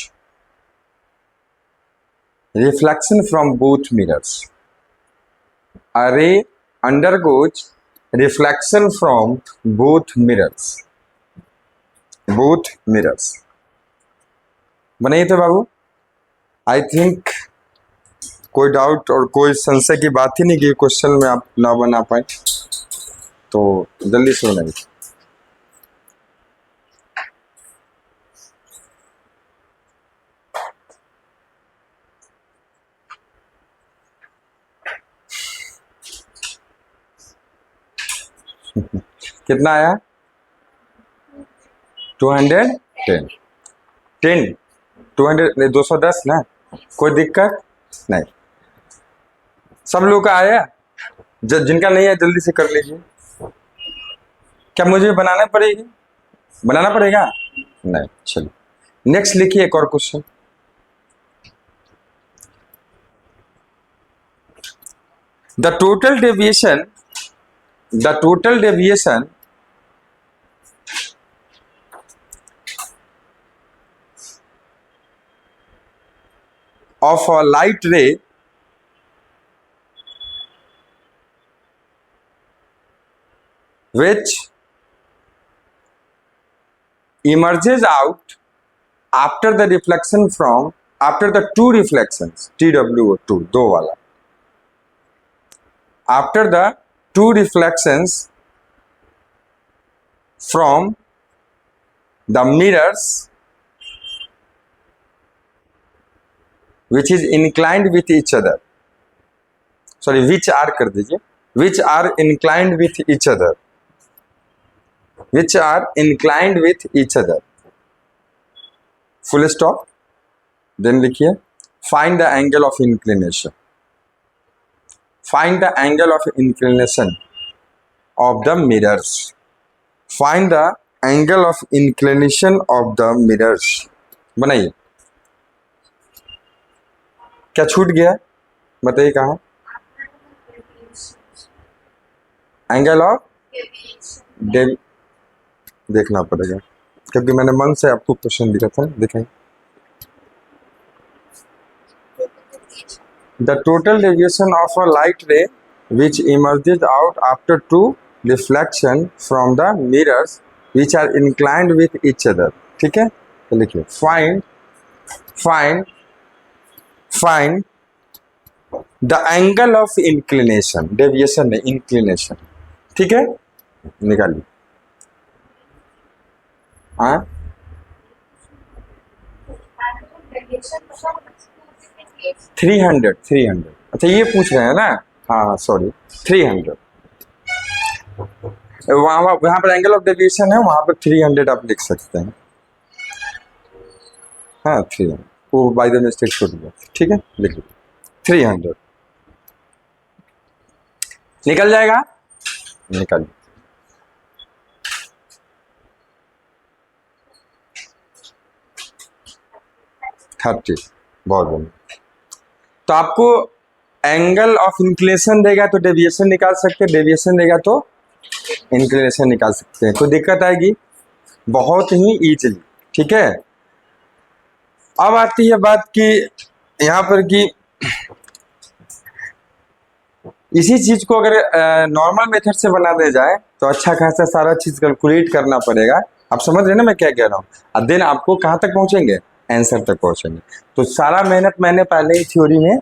reflection from both mirrors. A ray undergoes reflection from both mirrors. Both mirrors. बनाइए तो बाबू। I think कोई doubt और कोई संशय की बात ही नहीं कि क्वेश्चन में आप ना बना पाए, तो जल्दी से बनाइए। कितना आया? 210, 210 ना, कोई दिक्कत नहीं। सब लोग का आया? जिनका नहीं है जल्दी से कर लीजिए। क्या मुझे बनाना पड़ेगी? बनाना पड़ेगा? नहीं, चलिए नेक्स्ट लिखिए एक और question. The total deviation of a light ray which emerges out after the two reflections, TWO2 दो वाला, after the two reflections from the mirrors which is inclined with each other, sorry which are कर दीजिए, which are inclined with each other, which are inclined with each other, full stop, then लिखिए find the angle of inclination, find the angle of inclination of the mirrors, find the angle of inclination of the mirrors। बनाइए। क्या छूट गया? बताइए कहाँ? Angle of देखना पड़ेगा क्योंकि मैंने मन से आपको क्वेश्चन दिया था। दिखाएं। The total deviation of a light ray which emerges out after two reflection from the mirrors which are inclined with each other. ठीक है, तो लिखिए find the angle of inclination, deviation नहीं इंक्लिनेशन। ठीक है, निकालिए। हाँ, 300। अच्छा ये पूछ रहे हैं ना? हाँ सॉरी, 300। वहाँ पर एंगल ऑफ डेविएशन है, वहाँ पर 300 आप लिख सकते हैं। हाँ 300, वो बाय द मिस्टेक छूट गया। ठीक है, लिख लीजिए 300। निकल जाएगा? निकल 30। बहुत बढ़िया। तो आपको एंगल ऑफ इंक्लिनेशन देगा तो डेविएशन निकाल सकते हैं, डेविएशन देगा तो इंक्लिनेशन निकाल सकते हैं। कोई दिक्कत आएगी? बहुत ही इजीली। ठीक है, अब आती है बात कि यहाँ पर कि इसी चीज को अगर नॉर्मल मेथड से बना दे जाए तो अच्छा खासा सारा चीज कैलकुलेट करना पड़ेगा। आप समझ रहे हैं ना मैं क्या कह रहा हूँ? अब देन आपको कहाँ तक पहुंचेंगे? आंसर तक पहुंचेंगे। तो सारा मेहनत मैंने पहले ही थ्योरी में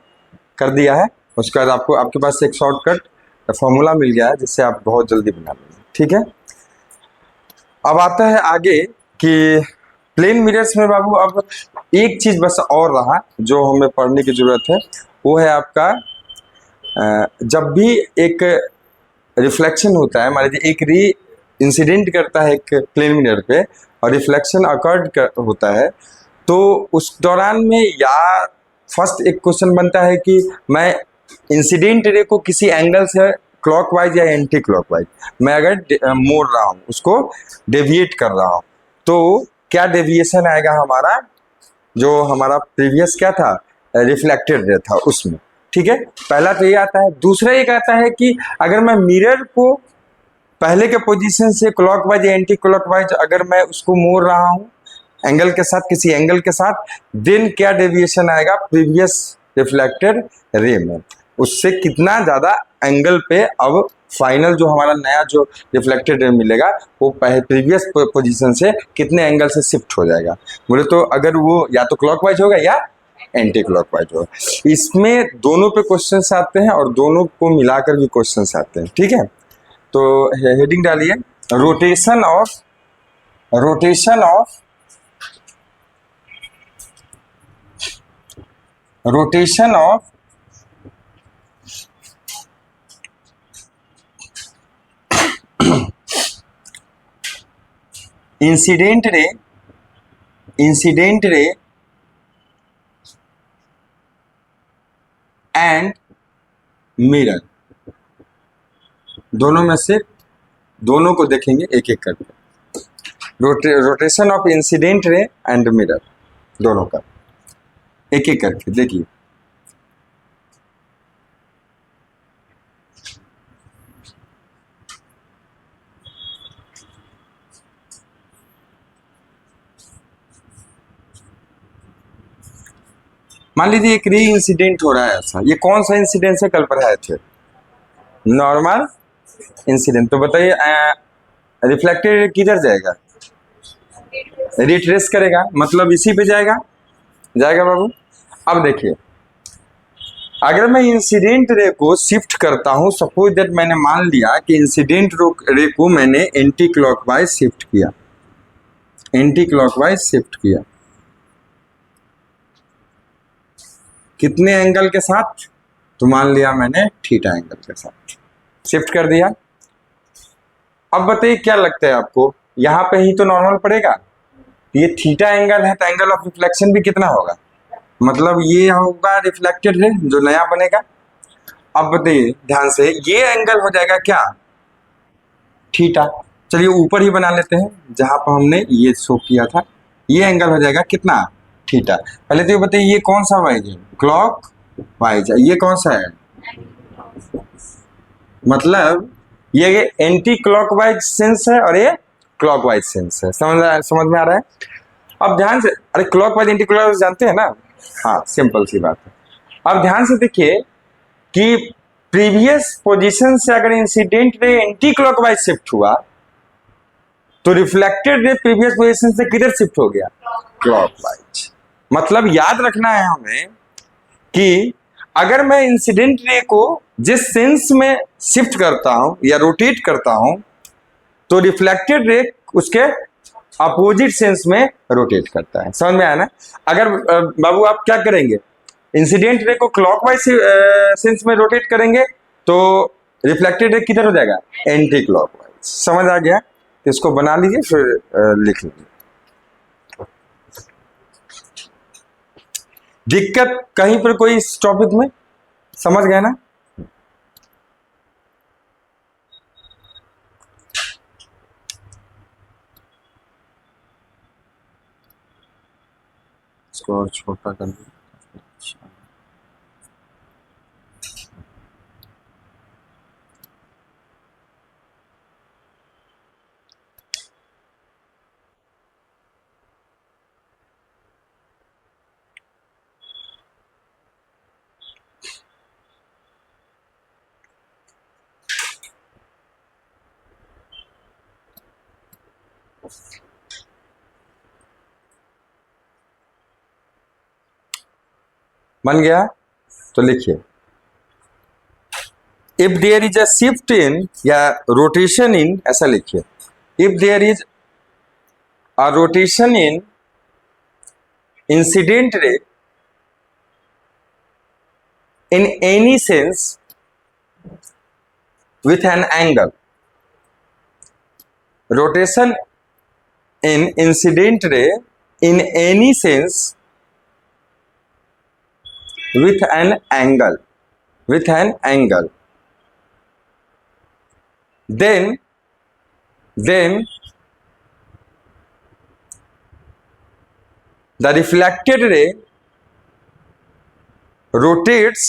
कर दिया है। उसके बाद आपको आपके पास एक शॉर्टकट फॉर्मूला मिल गया है जिससे आप बहुत जल्दी बना लेंगे। ठीक है, अब आता है आगे कि प्लेन मिरर्स में बाबू अब एक चीज बस और रहा जो हमें पढ़ने की जरूरत है, वो है आपका जब भी एक रिफ्लेक्शन होता है, मान लीजिए एक री इंसिडेंट करता है एक प्लेन मिरर पे और रिफ्लेक्शन अकर्ड होता है, तो उस दौरान में या फर्स्ट एक क्वेश्चन बनता है कि मैं इंसिडेंट रे को किसी एंगल से क्लॉकवाइज या एंटी क्लॉकवाइज मैं अगर मोड़ रहा हूँ, उसको डेविएट कर रहा हूँ, तो क्या डेविएशन आएगा हमारा, जो हमारा प्रीवियस क्या था, रिफ्लेक्टेड रे था उसमें। ठीक है, पहला तो ये आता है। दूसरा एक आता है कि अगर मैं मिरर को पहले के पोजीशन से क्लॉकवाइज या एंटी क्लॉकवाइज अगर मैं उसको मोड़ रहा हूँ एंगल के साथ, किसी एंगल के साथ, देन क्या डेविएशन आएगा प्रीवियस रिफ्लेक्टेड रे में, उससे कितना ज्यादा एंगल पे अब फाइनल जो हमारा नया जो रिफ्लेक्टेड रे मिलेगा वो प्रीवियस पोजीशन से कितने एंगल से शिफ्ट हो जाएगा। बोले तो अगर वो या तो क्लॉकवाइज होगा या एंटी क्लॉकवाइज होगा। इसमें दोनों पे क्वेश्चंस आते हैं और दोनों को मिलाकर भी क्वेश्चंस आते हैं। ठीक है, तो हेडिंग डालिए rotation of rotation of rotation of incident ray and mirror, दोनों में से दोनों को देखेंगे एक एक करके। Rotation of incident ray and mirror, दोनों का एक एक करके देखिए। मान लीजिए एक री इंसिडेंट हो रहा है ऐसा, ये कौन सा इंसिडेंट से कल पढ़ाए थे? Normal incident. तो बताइए रिफ्लेक्टेड किधर जाएगा? रिट्रेस करेगा, मतलब इसी पे जाएगा, जाएगा बाबू। अब देखिए अगर मैं इंसिडेंट रे को शिफ्ट करता हूं, सपोज दैट मैंने मान लिया कि इंसिडेंट रे को मैंने एंटी क्लॉकवाइज शिफ्ट किया, एंटी क्लॉकवाइज शिफ्ट किया, कितने एंगल के साथ? तो मान लिया मैंने थीटा एंगल के साथ शिफ्ट कर दिया। अब बताइए क्या लगता है आपको, यहां पे ही तो नॉर्मल पड़ेगा, ये थीटा एंगल है तो एंगल ऑफ रिफ्लेक्शन भी कितना होगा, मतलब ये होगा रिफ्लेक्टेड रे जो नया बनेगा। अब बताइए ध्यान से, ये एंगल हो जाएगा क्या? थीटा। चलिए ऊपर ही बना लेते हैं जहां पर हमने ये शो किया था, ये एंगल हो जाएगा कितना? थीटा। पहले तो ये बताइए ये कौन सा वाइज है? क्लॉक वाइज है। ये कौन सा है? मतलब ये एंटी क्लॉकवाइज सेंस है और ये क्लॉकवाइज सेंस है। समझ में आ रहा है? अब ध्यान से, अरे क्लॉकवाइज एंटी क्लॉकवाइज जानते हैं ना? हाँ, सिंपल सी बात है। अब ध्यान से देखिए कि प्रीवियस पोजीशन से अगर incident ray anti clockwise shift हुआ तो रिफ्लेक्टेड रे प्रीवियस पोजीशन से किधर शिफ्ट हो गया? क्लॉकवाइज। मतलब याद रखना है हमें कि अगर मैं इंसिडेंट रे को जिस सेंस में शिफ्ट करता हूं या रोटेट करता हूं तो रिफ्लेक्टेड रे उसके अपोजिट सेंस में रोटेट करता है। समझ में आया ना? अगर बाबू आप क्या करेंगे, इंसिडेंट रे को क्लॉकवाइज सेंस में रोटेट करेंगे तो रिफ्लेक्टेड रे किधर हो जाएगा? Anti clockwise. समझ आ गया? तो इसको बना लीजिए फिर लिख लीजिए। दिक्कत कहीं पर कोई इस टॉपिक में? समझ गए ना? इसको और छोटा कर दीजिए। बन गया? तो लिखिए, if there is a shift in या रोटेशन इन, ऐसा लिखिए, if there is a rotation in incident ray in any sense with an angle, rotation in incident ray in any sense with an angle, with an angle, then the reflected ray rotates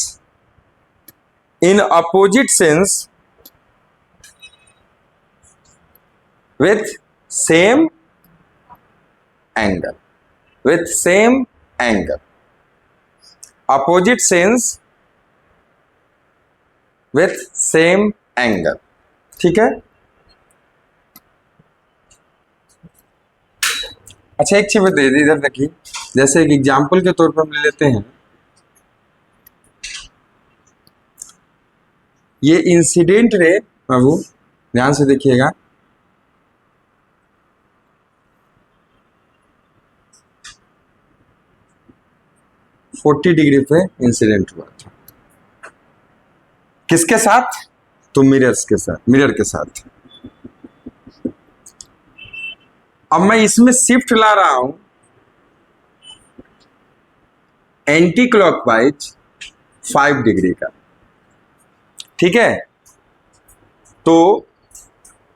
in opposite sense with same angle, with same angle, opposite sense with same angle। ठीक है? अच्छा, एक चीज बताइए, इधर देखिए, जैसे एक एग्जाम्पल के तौर पर हम ले लेते हैं, ये इंसिडेंट रे, बाबू ध्यान से देखिएगा, फोर्टी डिग्री पे इंसिडेंट हुआ था, किसके साथ? तो मिरर्स के साथ, मिरर के साथ। अब मैं इसमें शिफ्ट ला रहा हूं एंटी क्लॉकवाइज 5 डिग्री का, ठीक है? तो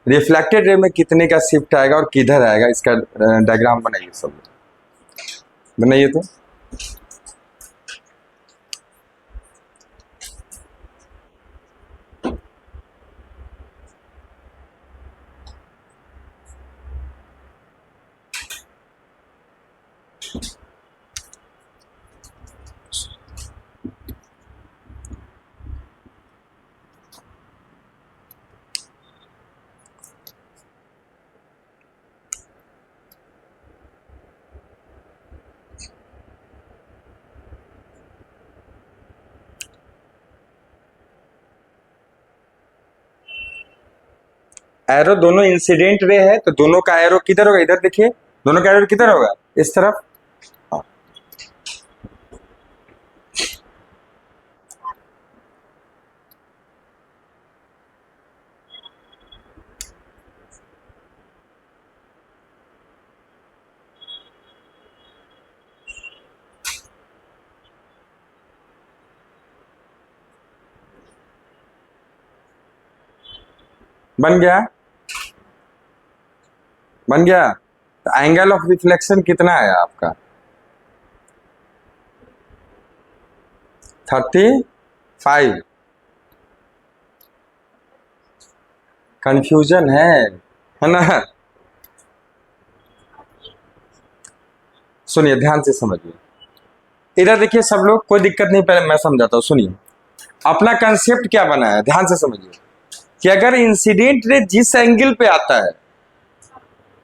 रिफ्लेक्टेड रे में कितने का शिफ्ट आएगा और किधर आएगा, इसका डायग्राम बनाइए, सब बनाइए। तो एरो दोनों इंसिडेंट रे है, तो दोनों का एरो किधर होगा? इधर देखिए, दोनों का एरो किधर होगा? इस तरफ। हाँ। बन गया? बन गया? तो एंगल ऑफ रिफ्लेक्शन कितना आया आपका? 35। कंफ्यूजन है ना? सुनिए, ध्यान से समझिए, इधर देखिए सब लोग, कोई दिक्कत नहीं, पहले मैं समझाता हूं। सुनिए, अपना कंसेप्ट क्या बना है, ध्यान से समझिए, कि अगर इंसिडेंट रे जिस एंगल पे आता है,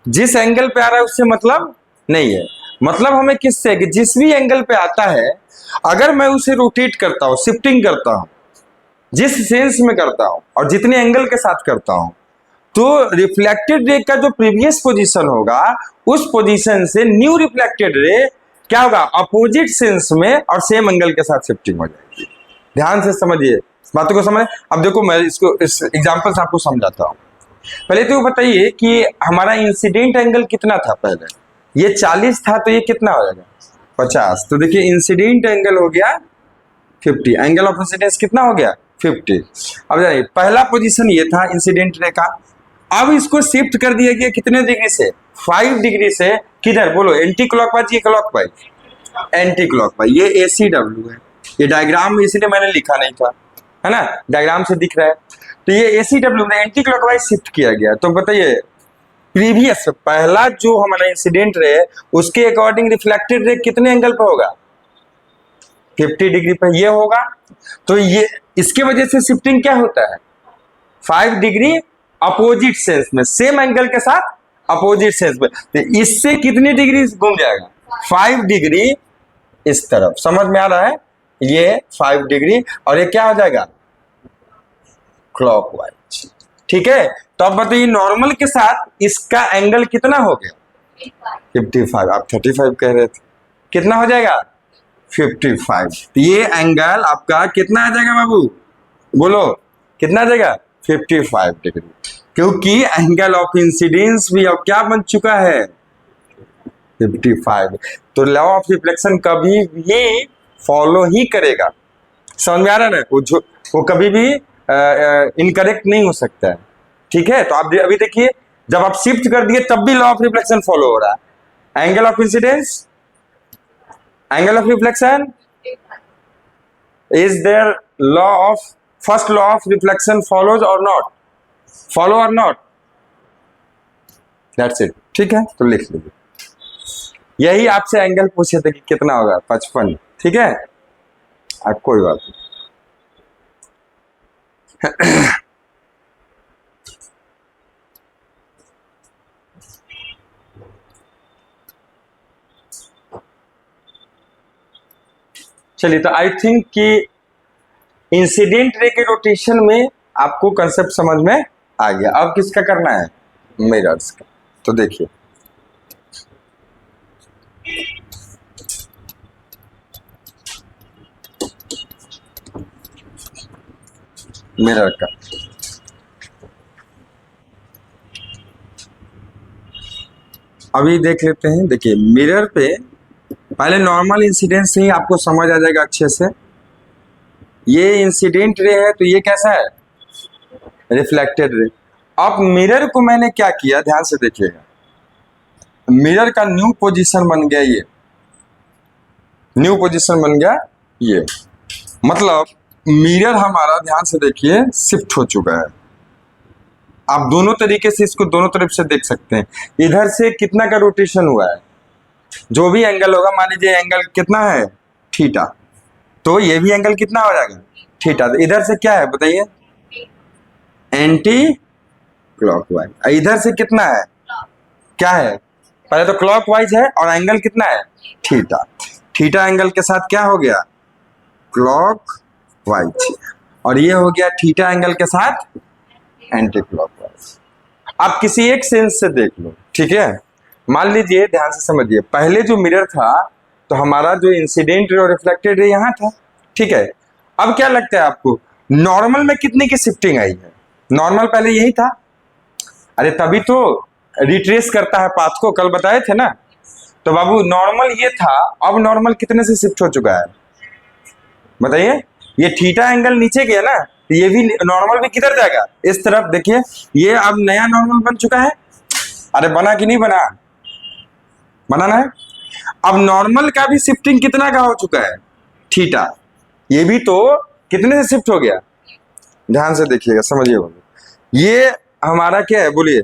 जिस एंगल पे आ रहा है उससे मतलब नहीं है, मतलब हमें किससे, कि जिस भी एंगल पे आता है, अगर मैं उसे रोटेट करता हूं, शिफ्टिंग करता हूं, जिस सेंस में करता हूं और जितने एंगल के साथ करता हूं, तो रिफ्लेक्टेड रे का जो प्रीवियस पोजीशन होगा, उस पोजीशन से न्यू रिफ्लेक्टेड रे क्या होगा? अपोजिट सेंस में और सेम एंगल के साथ शिफ्टिंग हो जाएगी। ध्यान से समझिए बातों को, समझ। अब देखो, मैं इसको इस एग्जांपल से आपको समझाता हूं। पहले तो बताइए कि हमारा इंसिडेंट एंगल कितना था? पहले ये 40 था, तो ये कितना हो जाएगा? 50। तो देखिए, इंसिडेंट एंगल हो गया 50, एंगल ऑफ इंसिडेंस कितना हो गया? 50। अब जानिए, पहला पोजीशन ये था इंसिडेंट रे का, अब इसको शिफ्ट कर दिया गया कितने डिग्री से? 5 डिग्री से। किधर बोलो? एंटी क्लॉकवाइज, ये क्लॉकवाइज? Anti clockwise. ये ACW है, ये डायग्राम में इसलिए मैंने लिखा नहीं था, है ना, डायग्राम से दिख रहा है। तो ये ACW में एंटी क्लॉकवाइज शिफ्ट किया गया। तो बताइए, प्रीवियस पहला जो हमारा इंसिडेंट रे, उसके अकॉर्डिंग रिफ्लेक्टेड रे कितने एंगल पे होगा? 50 डिग्री पे ये होगा। तो ये इसके वजह से शिफ्टिंग क्या होता है? 5 डिग्री अपोजिट सेंस में, सेम एंगल के साथ अपोजिट सेंस में, तो इससे कितनी डिग्री घूम जाएगा? 5 डिग्री इस तरफ। समझ में आ रहा है? ये 5 डिग्री और ये क्या हो जाएगा? क्लॉकवाइज। ठीक है, तो अब बताइए नॉर्मल के साथ इसका एंगल कितना हो गया? 55। आप 35 कह रहे थे, कितना हो जाएगा? 55। तो ये एंगल आपका कितना आ जाएगा बाबू? बोलो कितना आ जाएगा? 55 डिग्री, क्योंकि एंगल ऑफ इंसिडेंस भी अब क्या बन चुका है? 55। तो लॉ ऑफ रिफ्लेक्शन कभी भी फॉलो ही करेगा। समझ में आ रहा है ना? वो कभी भी इनकरेक्ट नहीं हो सकता है। ठीक है, तो आप अभी देखिए, जब आप शिफ्ट कर दिए तब भी लॉ ऑफ रिफ्लेक्शन फॉलो हो रहा है। Angle of incidence, angle of reflection, is there law of first law of reflection follows और नॉट? फॉलो और नॉट? That's it. ठीक है, तो लिख लीजिए। यही आपसे एंगल पूछे थे कि कितना होगा? 55। ठीक है, अब कोई बात नहीं। चलिए, तो आई थिंक कि इंसिडेंट रे के रोटेशन में आपको कंसेप्ट समझ में आ गया। अब किसका करना है? मिरर्स का। तो देखिए, मिरर का अभी देख लेते हैं। देखिए, मिरर पे पहले नॉर्मल इंसिडेंस से ही आपको समझ आ जाएगा अच्छे से। ये इंसिडेंट रे है, तो ये कैसा है? Reflected ray. अब मिरर को मैंने क्या किया, ध्यान से देखिएगा। मिरर का न्यू पोजीशन बन गया, ये न्यू पोजीशन बन गया ये। मतलब मिरर हमारा, ध्यान से देखिए, शिफ्ट हो चुका है। आप दोनों तरीके से इसको दोनों तरफ से देख सकते हैं। इधर से कितना का रोटेशन हुआ है? जो भी एंगल होगा, मान लीजिए एंगल कितना है? थीटा, तो ये भी एंगल कितना हो जाएगा? थीटा। तो इधर से क्या है बताइए? Anti clockwise. इधर से कितना है? क्या है? पहले तो क्लॉकवाइज है और एंगल कितना है? थीटा। थीटा एंगल के साथ क्या हो गया? क्लॉकवाइज। और ये हो गया थीटा एंगल के साथ एंटी क्लॉकवाइज। आप किसी एक सेंस से देख लो। ठीक है, मान लीजिए, ध्यान से समझिए, पहले जो मिरर था तो हमारा जो इंसिडेंट रे और रिफ्लेक्टेड रे यहाँ था। ठीक है, अब क्या लगता है आपको, नॉर्मल में कितने की शिफ्टिंग आई है? नॉर्मल पहले यही था। अरे तभी तो रिट्रेस करता है पाथ को, कल बताए थे ना। तो बाबू नॉर्मल ये था, अब नॉर्मल कितने से शिफ्ट हो चुका है बताइए? ये थीटा एंगल नीचे गया ना, तो ये भी नॉर्मल भी किधर जाएगा? इस तरफ। देखिए, ये अब नया नॉर्मल बन चुका है। अरे बना कि नहीं बना? बनाना है। अब नॉर्मल का भी शिफ्टिंग कितना का हो चुका है? थीटा। ये भी तो कितने से शिफ्ट हो गया? ध्यान से देखिएगा, समझिए बाबू। ये हमारा क्या है बोलिए?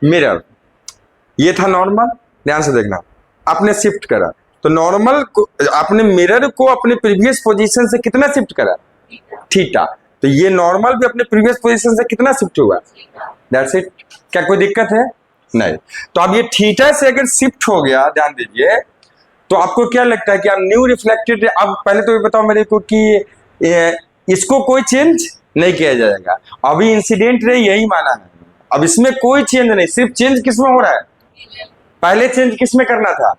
मिरर। ये था नॉर्मल, ध्यान से देखना। आपने शिफ्ट करा, तो नॉर्मल को, आपने मिरर को अपने प्रीवियस पोजीशन से कितना शिफ्ट करा? थीटा। तो ये नॉर्मल भी अपने प्रीवियस पोजीशन से कितना शिफ्ट हुआ? That's it. क्या कोई दिक्कत है? नहीं। तो अब ये थीटा से अगर शिफ्ट हो गया, ध्यान दीजिए, तो आपको क्या लगता है कि आप न्यू रिफ्लेक्टेड, अब पहले तो ये बताओ मेरे को कि इसको कोई चेंज नहीं किया जाएगा। अभी इंसिडेंट रे यही माना है, अब इसमें कोई चेंज नहीं। सिर्फ चेंज किसमें हो रहा है? पहले चेंज किसमें करना था?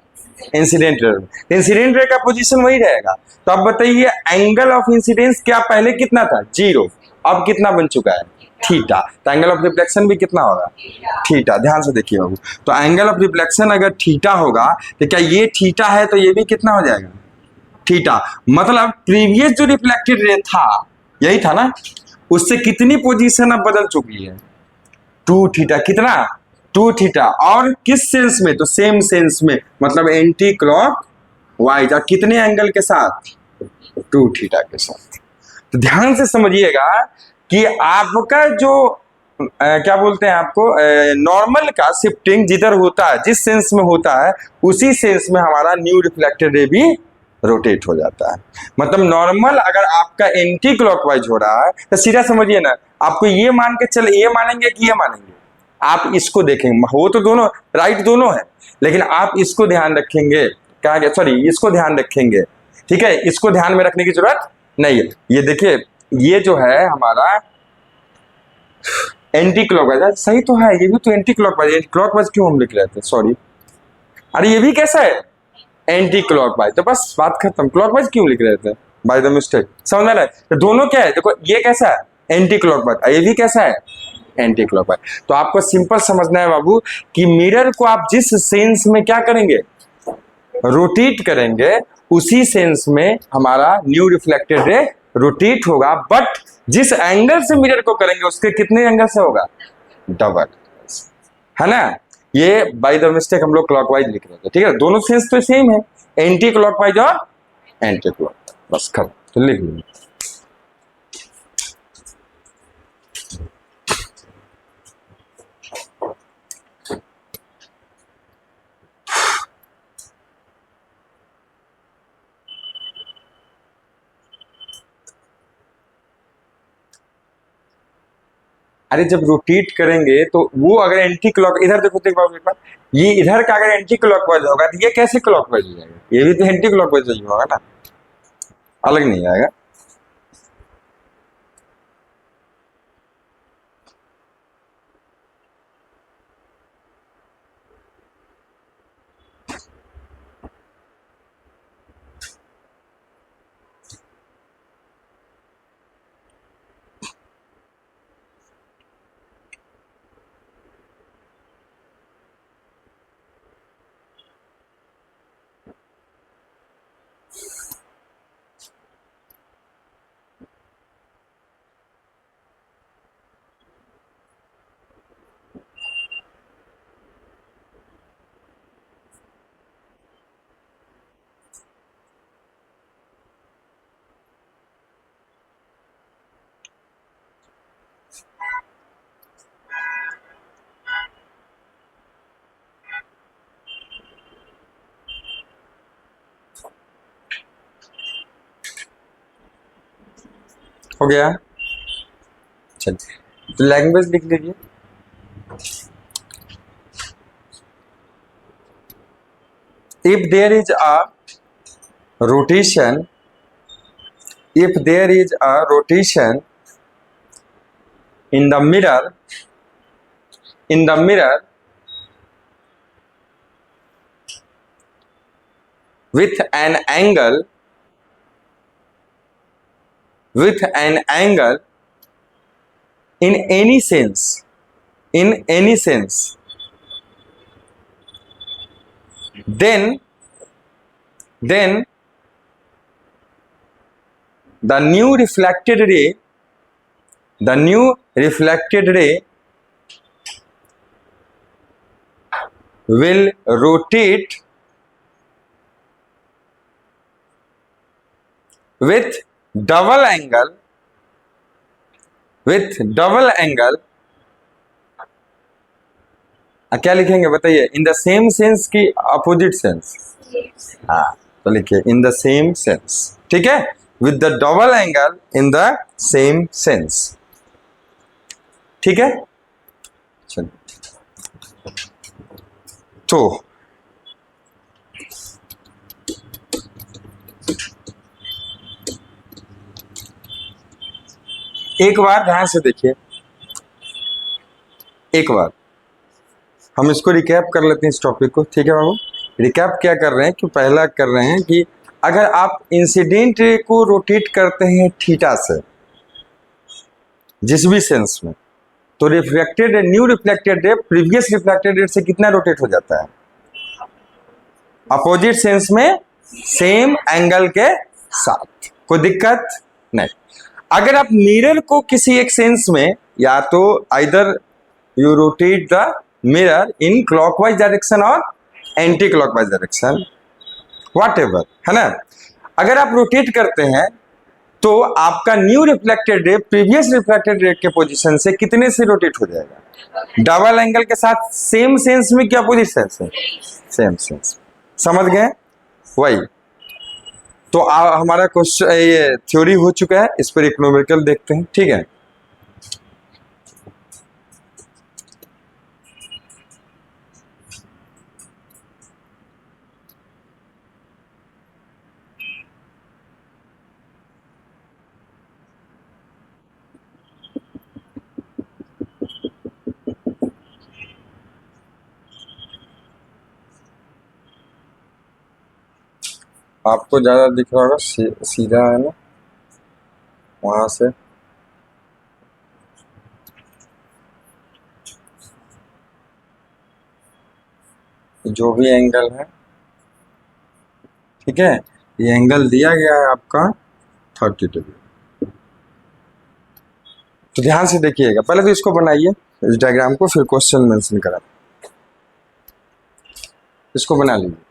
Incident ray. इंसिडेंट रे का पोजीशन वही रहेगा। तो अब बताइए, एंगल ऑफ इंसिडेंस क्या पहले कितना था? 0। अब कितना बन चुका है? थीटा। तो एंगल ऑफ रिफ्लेक्शन भी कितना होगा? थीटा। ध्यान से देखिए बाबू, तो एंगल ऑफ रिफ्लेक्शन अगर थीटा होगा, तो क्या ये थीटा है तो ये भी कितना हो जाएगा? थीटा। मतलब प्रीवियस जो रिफ्लेक्टेड रे था, यही था ना, उससे कितनी पोजीशन अब बदल चुकी है? 2 थीटा। कितना? 2 थीटा। और किस सेंस में? तो सेम सेंस में, मतलब एंटी क्लॉक वाइज। और कितने एंगल के साथ? 2 थीटा के साथ। तो ध्यान से समझिएगा कि आपका जो क्या बोलते हैं आपको, नॉर्मल का शिफ्टिंग जिधर होता है, जिस सेंस में होता है, उसी सेंस में हमारा न्यू रिफ्लेक्टेड रे भी रोटेट हो जाता है। मतलब नॉर्मल अगर आपका एंटी क्लॉकवाइज हो रहा है, तो सीधा समझिए ना, आपको ये मान के चले, ये मानेंगे कि ये मानेंगे? आप इसको देखेंगे, हो तो दोनों राइट दोनों है, लेकिन आप इसको ध्यान रखेंगे, कहा गया सॉरी इसको ध्यान रखेंगे, ठीक है, इसको ध्यान में रखने की जरूरत नहीं है। ये देखिए ये जो है हमारा एंटी क्लॉकवाइज, सही तो है, ये भी तो एंटी क्लॉकवाइज, क्लॉकवाइज क्यों हम लिख रहे थे, सॉरी, अरे ये भी कैसा है एंटी क्लॉकवाइज, तो बस बात खत्म, क्लॉकवाइज क्यों लिख रहे थे बाय द मिस्टेक, समझ में आ रहा है? तो दोनों क्या है, देखो ये कैसा है एंटी क्लॉकवाइज, ये भी कैसा है एंटी क्लॉकवाइज। तो आपको सिंपल समझना है बाबू कि मिरर को आप जिस सेंस में क्या करेंगे, रोटेट करेंगे, उसी सेंस में हमारा न्यू रिफ्लेक्टेड रे रोटेट होगा, बट जिस एंगल से मिरर को करेंगे उसके कितने एंगल से होगा, डबल, है ना। ये बाय द मिस्टेक हम लोग क्लॉकवाइज लिख रहे थे, ठीक है, दोनों सेंस तो सेम है, एंटी क्लॉकवाइज और एंटी क्लॉकवाइज, बस खत्म, तो लिख लीजिए। अरे जब रोटेट करेंगे तो वो अगर एंटी क्लॉक, इधर देखो देखो एक बार, ये इधर का अगर एंटी क्लॉकवाइज होगा तो ये कैसे क्लॉकवाइज हो जाएगा, ये भी तो एंटी क्लॉकवाइज ही होगा ना, अलग नहीं आएगा। हो गया, चलिए तो लैंग्वेज लिख लीजिए। if there is a rotation if there is a rotation in the mirror with an angle in any sense then the new reflected ray will rotate with double angle क्या लिखेंगे बताइए, इन द सेम सेंस की opposite sense, हाँ तो लिखिए in the same sense, ठीक है, with the double angle in the same sense, ठीक है। चलिए तो एक बार ध्यान से देखिए, एक बार हम इसको रिकैप कर लेते हैं इस टॉपिक को, ठीक है बाबू। रिकैप क्या कर रहे हैं कि पहला कर रहे हैं कि अगर आप इंसिडेंट रे को रोटेट करते हैं थीटा से जिस भी सेंस में, तो reflected new reflected ray previous reflected ray से कितना रोटेट हो जाता है, अपोजिट सेंस में सेम एंगल के साथ, कोई दिक्कत नहीं। अगर आप मिरर को किसी एक सेंस में, या तो either you rotate the mirror in clockwise direction और एंटी क्लॉकवाइज डायरेक्शन, व्हाटएवर, है ना। अगर आप रोटेट करते हैं तो आपका new reflected ray previous reflected ray के पोजीशन से कितने से रोटेट हो जाएगा, डबल एंगल के साथ, सेम सेंस में क्या अपोजिट सेंस है, सेम सेंस, समझ गए वही। तो हमारा क्वेश्चन ये थ्योरी हो चुका है, इस पर एक न्यूमेरिकल देखते हैं, ठीक है। आपको ज्यादा दिख रहा होगा, सीधा है ना, वहां से जो भी एंगल है, ठीक है, ये एंगल दिया गया है आपका 30 डिग्री। तो ध्यान से देखिएगा, पहले तो इसको बनाइए, इस डायग्राम को, फिर क्वेश्चन मेंशन करा, इसको बना लीजिए।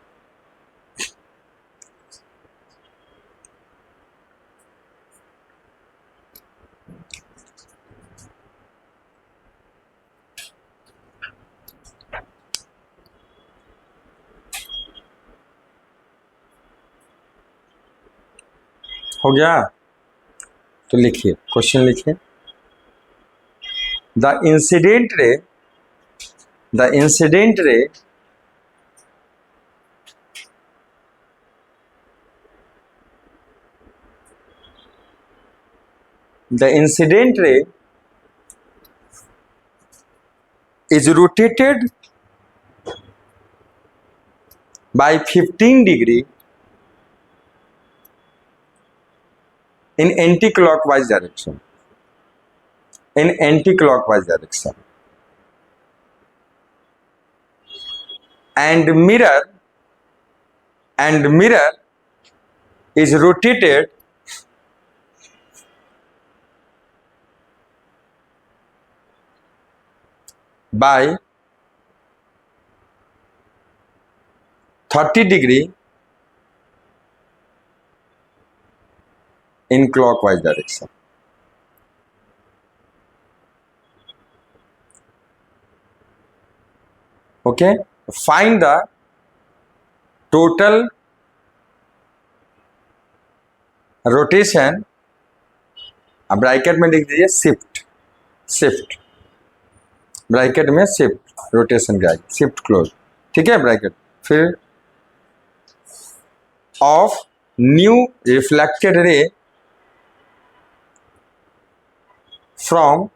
हो गया? तो लिखिए, क्वेश्चन लिखिए। The incident ray, the incident ray the incident ray is rotated by 15 degree in anti-clockwise direction, in anti-clockwise direction, and mirror is rotated by 30 degree in clockwise direction. Okay, find the total rotation, अब bracket में लिख दीजिए shift, shift bracket में shift rotation का shift close, ठीक है, bracket, फिर of new reflected ray from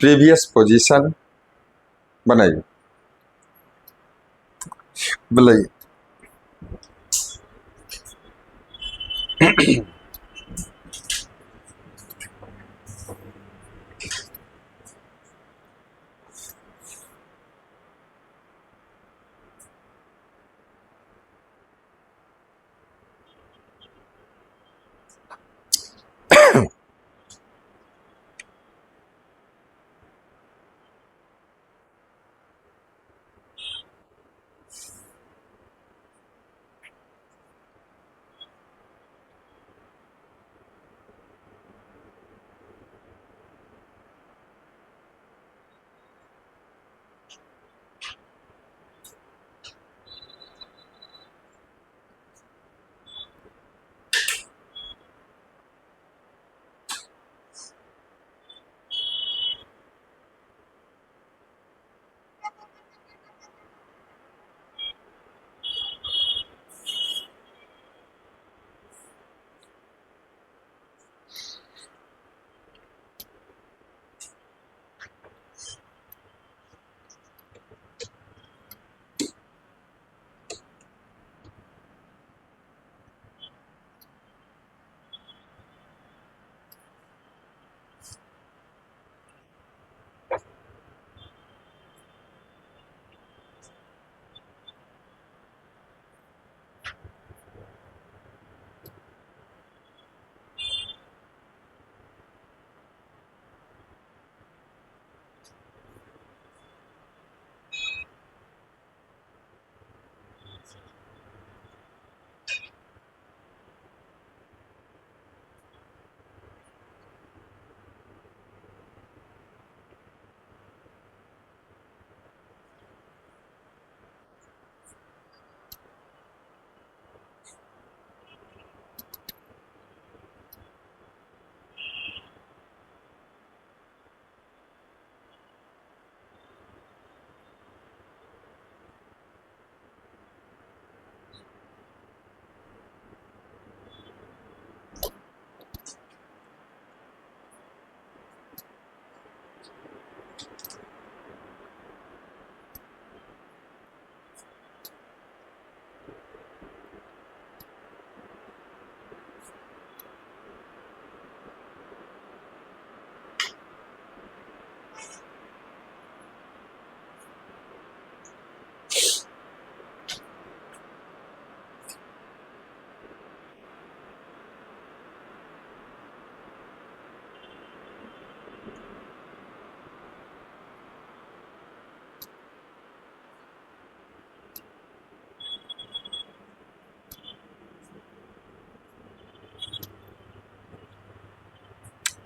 previous position, बनाइए, बनाइए।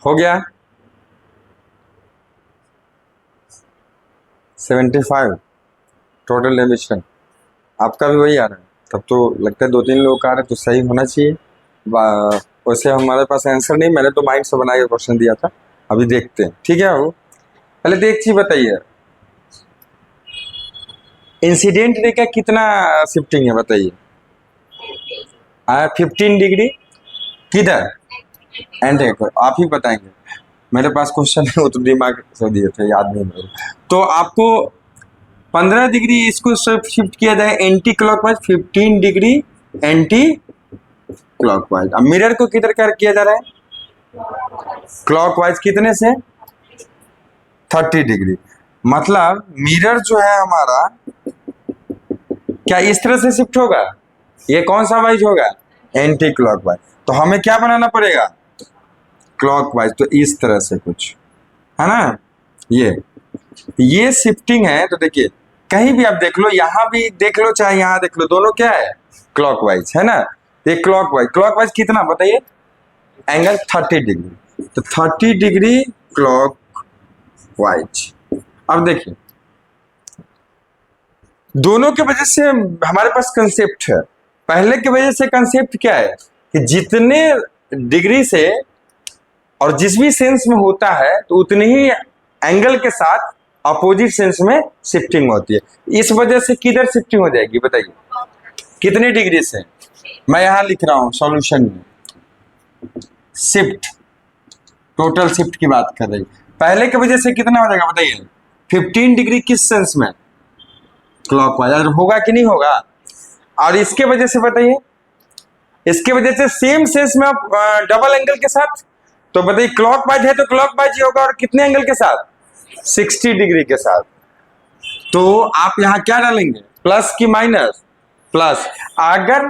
हो गया 75 टोटल एमिशन। आपका भी वही आ रहा है, तब तो लगता है 2-3 लोग का आ रहा है, तो सही होना चाहिए। वैसे हमारे पास आंसर नहीं, मैंने तो माइंड से बना के क्वेश्चन दिया था। अभी देखते हैं, ठीक है। वो पहले तो एक चीज बताइए, इंसिडेंट रे का कितना शिफ्टिंग है बताइए। 15 डिग्री किधर, एंटी क्लॉक, आप ही बताएंगे। मेरे पास क्वेश्चन है वो तो दिमाग से दिए थे, याद नहीं मेरे। तो आपको 15 डिग्री इसको शिफ्ट किया जाए anti clockwise, 15 degree anti clockwise. अब मिरर को किधर कर किया जा रहा है, क्लॉकवाइज, कितने से 30 डिग्री। मतलब मिरर जो है हमारा क्या इस तरह से शिफ्ट होगा, ये कौन सा वाइज होगा, एंटी क्लॉकवाइज। तो हमें क्या बनाना पड़ेगा, क्लॉकवाइज। तो इस तरह से कुछ है ना, ये शिफ्टिंग है। तो देखिए कहीं भी आप देख लो, यहां भी देख लो चाहे यहां देख लो, दोनों क्या है, क्लॉकवाइज है ना। ये क्लॉकवाइज, क्लॉकवाइज कितना बताइए, एंगल 30 डिग्री। तो 30 डिग्री क्लॉकवाइज। अब देखिए दोनों के वजह से हमारे पास कंसेप्ट है। पहले की वजह से कंसेप्ट क्या है कि जितने डिग्री से और जिस भी सेंस में होता है तो उतने ही एंगल के साथ अपोजिट सेंस में शिफ्टिंग होती है। इस वजह से किधर शिफ्टिंग हो जाएगी बताइए, कितने डिग्री से। मैं यहां लिख रहा हूं सॉल्यूशन में, शिफ्ट, टोटल शिफ्ट की बात कर रही। पहले की वजह से कितना हो जाएगा बताइए, 15 डिग्री किस सेंस में, क्लॉकवाइज। होगा कि नहीं होगा। और इसके वजह से बताइए, इसके वजह से सेम सेंस में डबल एंगल के साथ, तो बताइए क्लॉकवाइज है तो क्लॉकवाइज ही होगा, और कितने एंगल के साथ, 60 डिग्री के साथ। तो आप यहां क्या डालेंगे, प्लस की माइनस, प्लस। अगर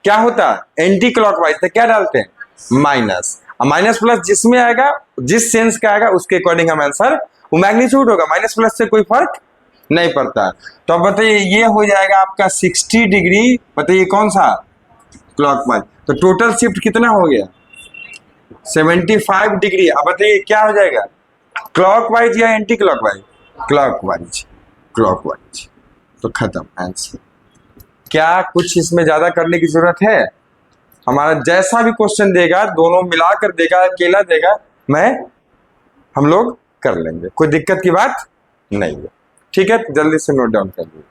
क्या होता एंटी क्लॉकवाइज तो क्या डालते हैं, माइनस। माइनस प्लस जिसमें आएगा, जिस सेंस का आएगा उसके अकॉर्डिंग हम आंसर, वो मैग्नीट्यूड होगा, माइनस प्लस से कोई फर्क नहीं पड़ता। तो अब बताइए ये हो जाएगा आपका 60 डिग्री, बताइए कौन सा, क्लॉकवाइज। तो टोटल शिफ्ट कितना हो गया, 75 डिग्री। अब बताइए क्या हो जाएगा, क्लॉकवाइज या एंटी क्लॉकवाइज, क्लॉकवाइज, क्लॉकवाइज। तो खत्म आंसर। क्या कुछ इसमें ज्यादा करने की जरूरत है, हमारा जैसा भी क्वेश्चन देगा दोनों मिलाकर देगा, अकेला देगा, हम लोग कर लेंगे, कोई दिक्कत की बात नहीं है। ठीक है, जल्दी से नोट डाउन कर लीजिए।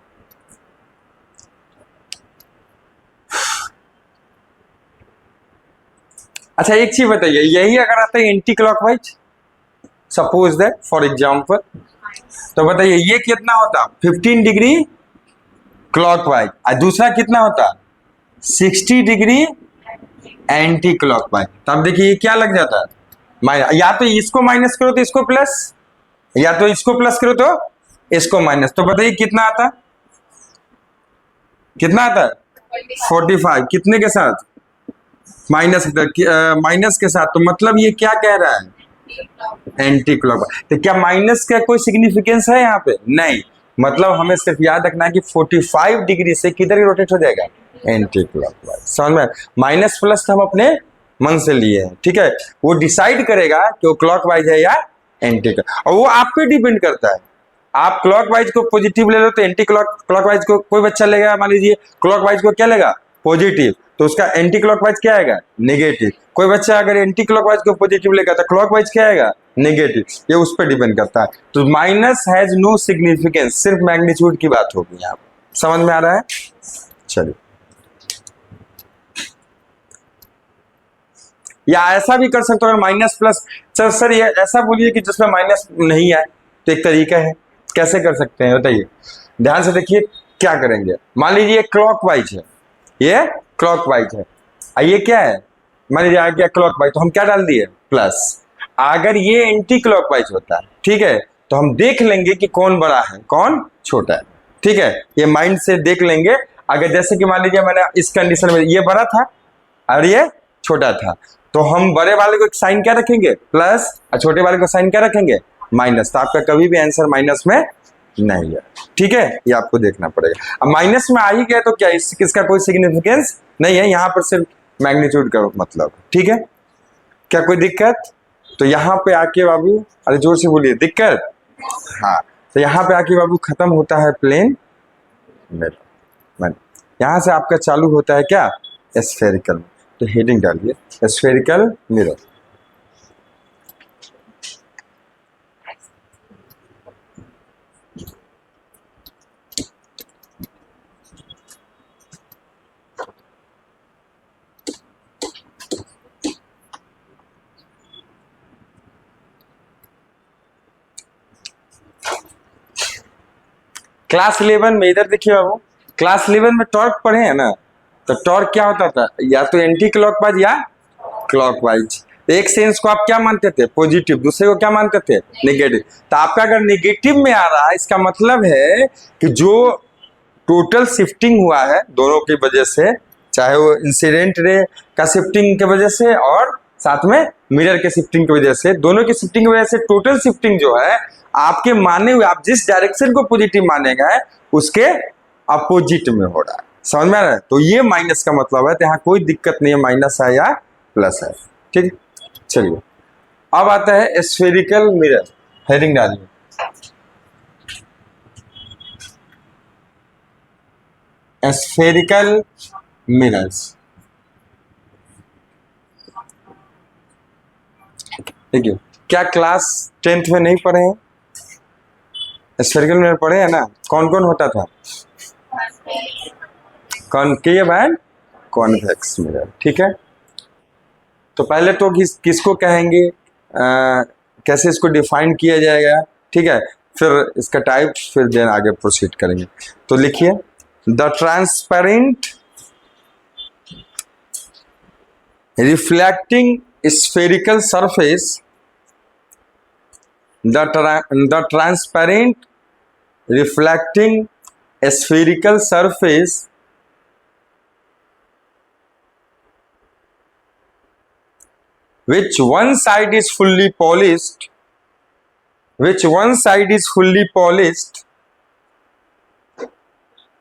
अच्छा एक चीज बताइए, यही अगर आता है anti clockwise, suppose that for example, तो बताइए ये कितना होता, 15 डिग्री क्लॉकवाइज, और दूसरा कितना होता, 60 डिग्री एंटी क्लॉकवाइज। तब देखिए ये क्या लग जाता है, माइनस। या तो इसको माइनस करो तो इसको प्लस, या तो इसको प्लस करो तो इसको माइनस। तो बताइए कितना आता, कितना आता, 45, कितने के साथ, माइनस, माइनस के साथ। तो मतलब ये क्या कह रहा है, एंटी क्लॉकवाइज। तो क्या माइनस का कोई सिग्निफिकेंस है यहाँ पे, नहीं। मतलब हमें सिर्फ याद रखना है कि 45 डिग्री से किधर ही रोटेट हो जाएगा, एंटी क्लॉकवाइज। समझ में, माइनस प्लस तो हम अपने मन से लिए हैं, ठीक है। वो डिसाइड करेगा कि वो क्लॉकवाइज है या एंटी क्लॉक, और वो आप पे डिपेंड करता है। आप क्लॉकवाइज को पॉजिटिव ले लो तो एंटी क्लॉकवाइज को कोई बच्चा लेगा, मान लीजिए क्लॉकवाइज को क्या लेगा, पॉजिटिव, तो उसका एंटी क्लॉकवाइज क्या आएगा, नेगेटिव। कोई बच्चा अगर एंटी क्लॉकवाइज को पॉजिटिव लेगा तो क्लॉकवाइज क्या आएगा, नेगेटिव। ये उस पर डिपेंड करता है। तो माइनस हैज नो सिग्निफिकेंस, सिर्फ मैग्नीट्यूड की बात होगी यहाँ पर। समझ में आ रहा है, चलिए। या ऐसा भी कर सकते हो, अगर माइनस प्लस, चल सर ये ऐसा बोलिए कि जिसमें माइनस नहीं आए, तो एक तरीका है, कैसे कर सकते हैं बताइए। ध्यान से देखिए क्या करेंगे। मान लीजिए क्लॉकवाइज है, ये क्लॉकवाइज है, ये क्या है, मान लीजिए आ गया क्लॉकवाइज, तो हम क्या डाल दिए, प्लस। अगर ये एंटी क्लॉकवाइज होता है, ठीक है, तो हम देख लेंगे कि कौन बड़ा है कौन छोटा है, ठीक है। ये माइंड से देख लेंगे। अगर जैसे कि मान लीजिए मैंने इस कंडीशन में ये बड़ा था और ये छोटा था, तो हम बड़े वाले को साइन क्या रखेंगे, प्लस, और छोटे वाले को साइन क्या रखेंगे, माइनस। तो आपका कभी भी आंसर माइनस में नहीं है, ठीक है, ये आपको देखना पड़ेगा। अब माइनस में आ ही गया तो क्या इसका कोई सिग्निफिकेंस नहीं है, यहाँ पर सिर्फ मैग्नीट्यूड का मतलब, ठीक है। क्या कोई दिक्कत, तो यहाँ पे आके बाबू, अरे जोर से बोलिए, दिक्कत, हाँ, तो यहाँ पे आके बाबू खत्म होता है प्लेन मिरर, यहाँ से आपका चालू होता है क्या, स्फेरिकल। तो हेडिंग डालिए स्फेरिकल मिरर। क्लास 11 में इधर देखिए बाबू, क्लास 11 में टॉर्क पढ़े हैं ना, तो टॉर्क क्या होता था, या तो एंटी क्लॉकवाइज या क्लॉकवाइज। एक सेंस को आप क्या मानते थे, पॉजिटिव, दूसरे को क्या मानते थे, नेगेटिव। तो आपका अगर नेगेटिव में आ रहा है, इसका मतलब है कि जो टोटल शिफ्टिंग हुआ है दोनों की वजह से, चाहे वो इंसिडेंट रे का शिफ्टिंग की वजह से और साथ में मिरर के शिफ्टिंग की वजह से, दोनों की शिफ्टिंग की वजह से टोटल शिफ्टिंग जो है आपके माने हुए, आप जिस डायरेक्शन को पॉजिटिव मानेगा है उसके अपोजिट में हो रहा है। समझ में आ रहा है? तो ये माइनस का मतलब है, तो यहाँ कोई दिक्कत नहीं है, माइनस है या प्लस है। ठीक, चलिए अब आता है स्फेरिकल मिरर। हेडिंग डालिए स्फेरिकल मिरर्स। देखिए, क्या क्लास 10th में नहीं पढ़े हैं? स्फेरिकल मिरर पढ़े हैं ना? कौन कौन होता था? Concave and convex mirror. ठीक है, तो पहले तो किसको कहेंगे, कैसे इसको डिफाइन किया जाएगा, ठीक है, फिर इसका टाइप, फिर देन आगे प्रोसीड करेंगे। तो लिखिए, the transparent reflecting spherical surface, the transparent reflecting spherical surface which one side is fully polished,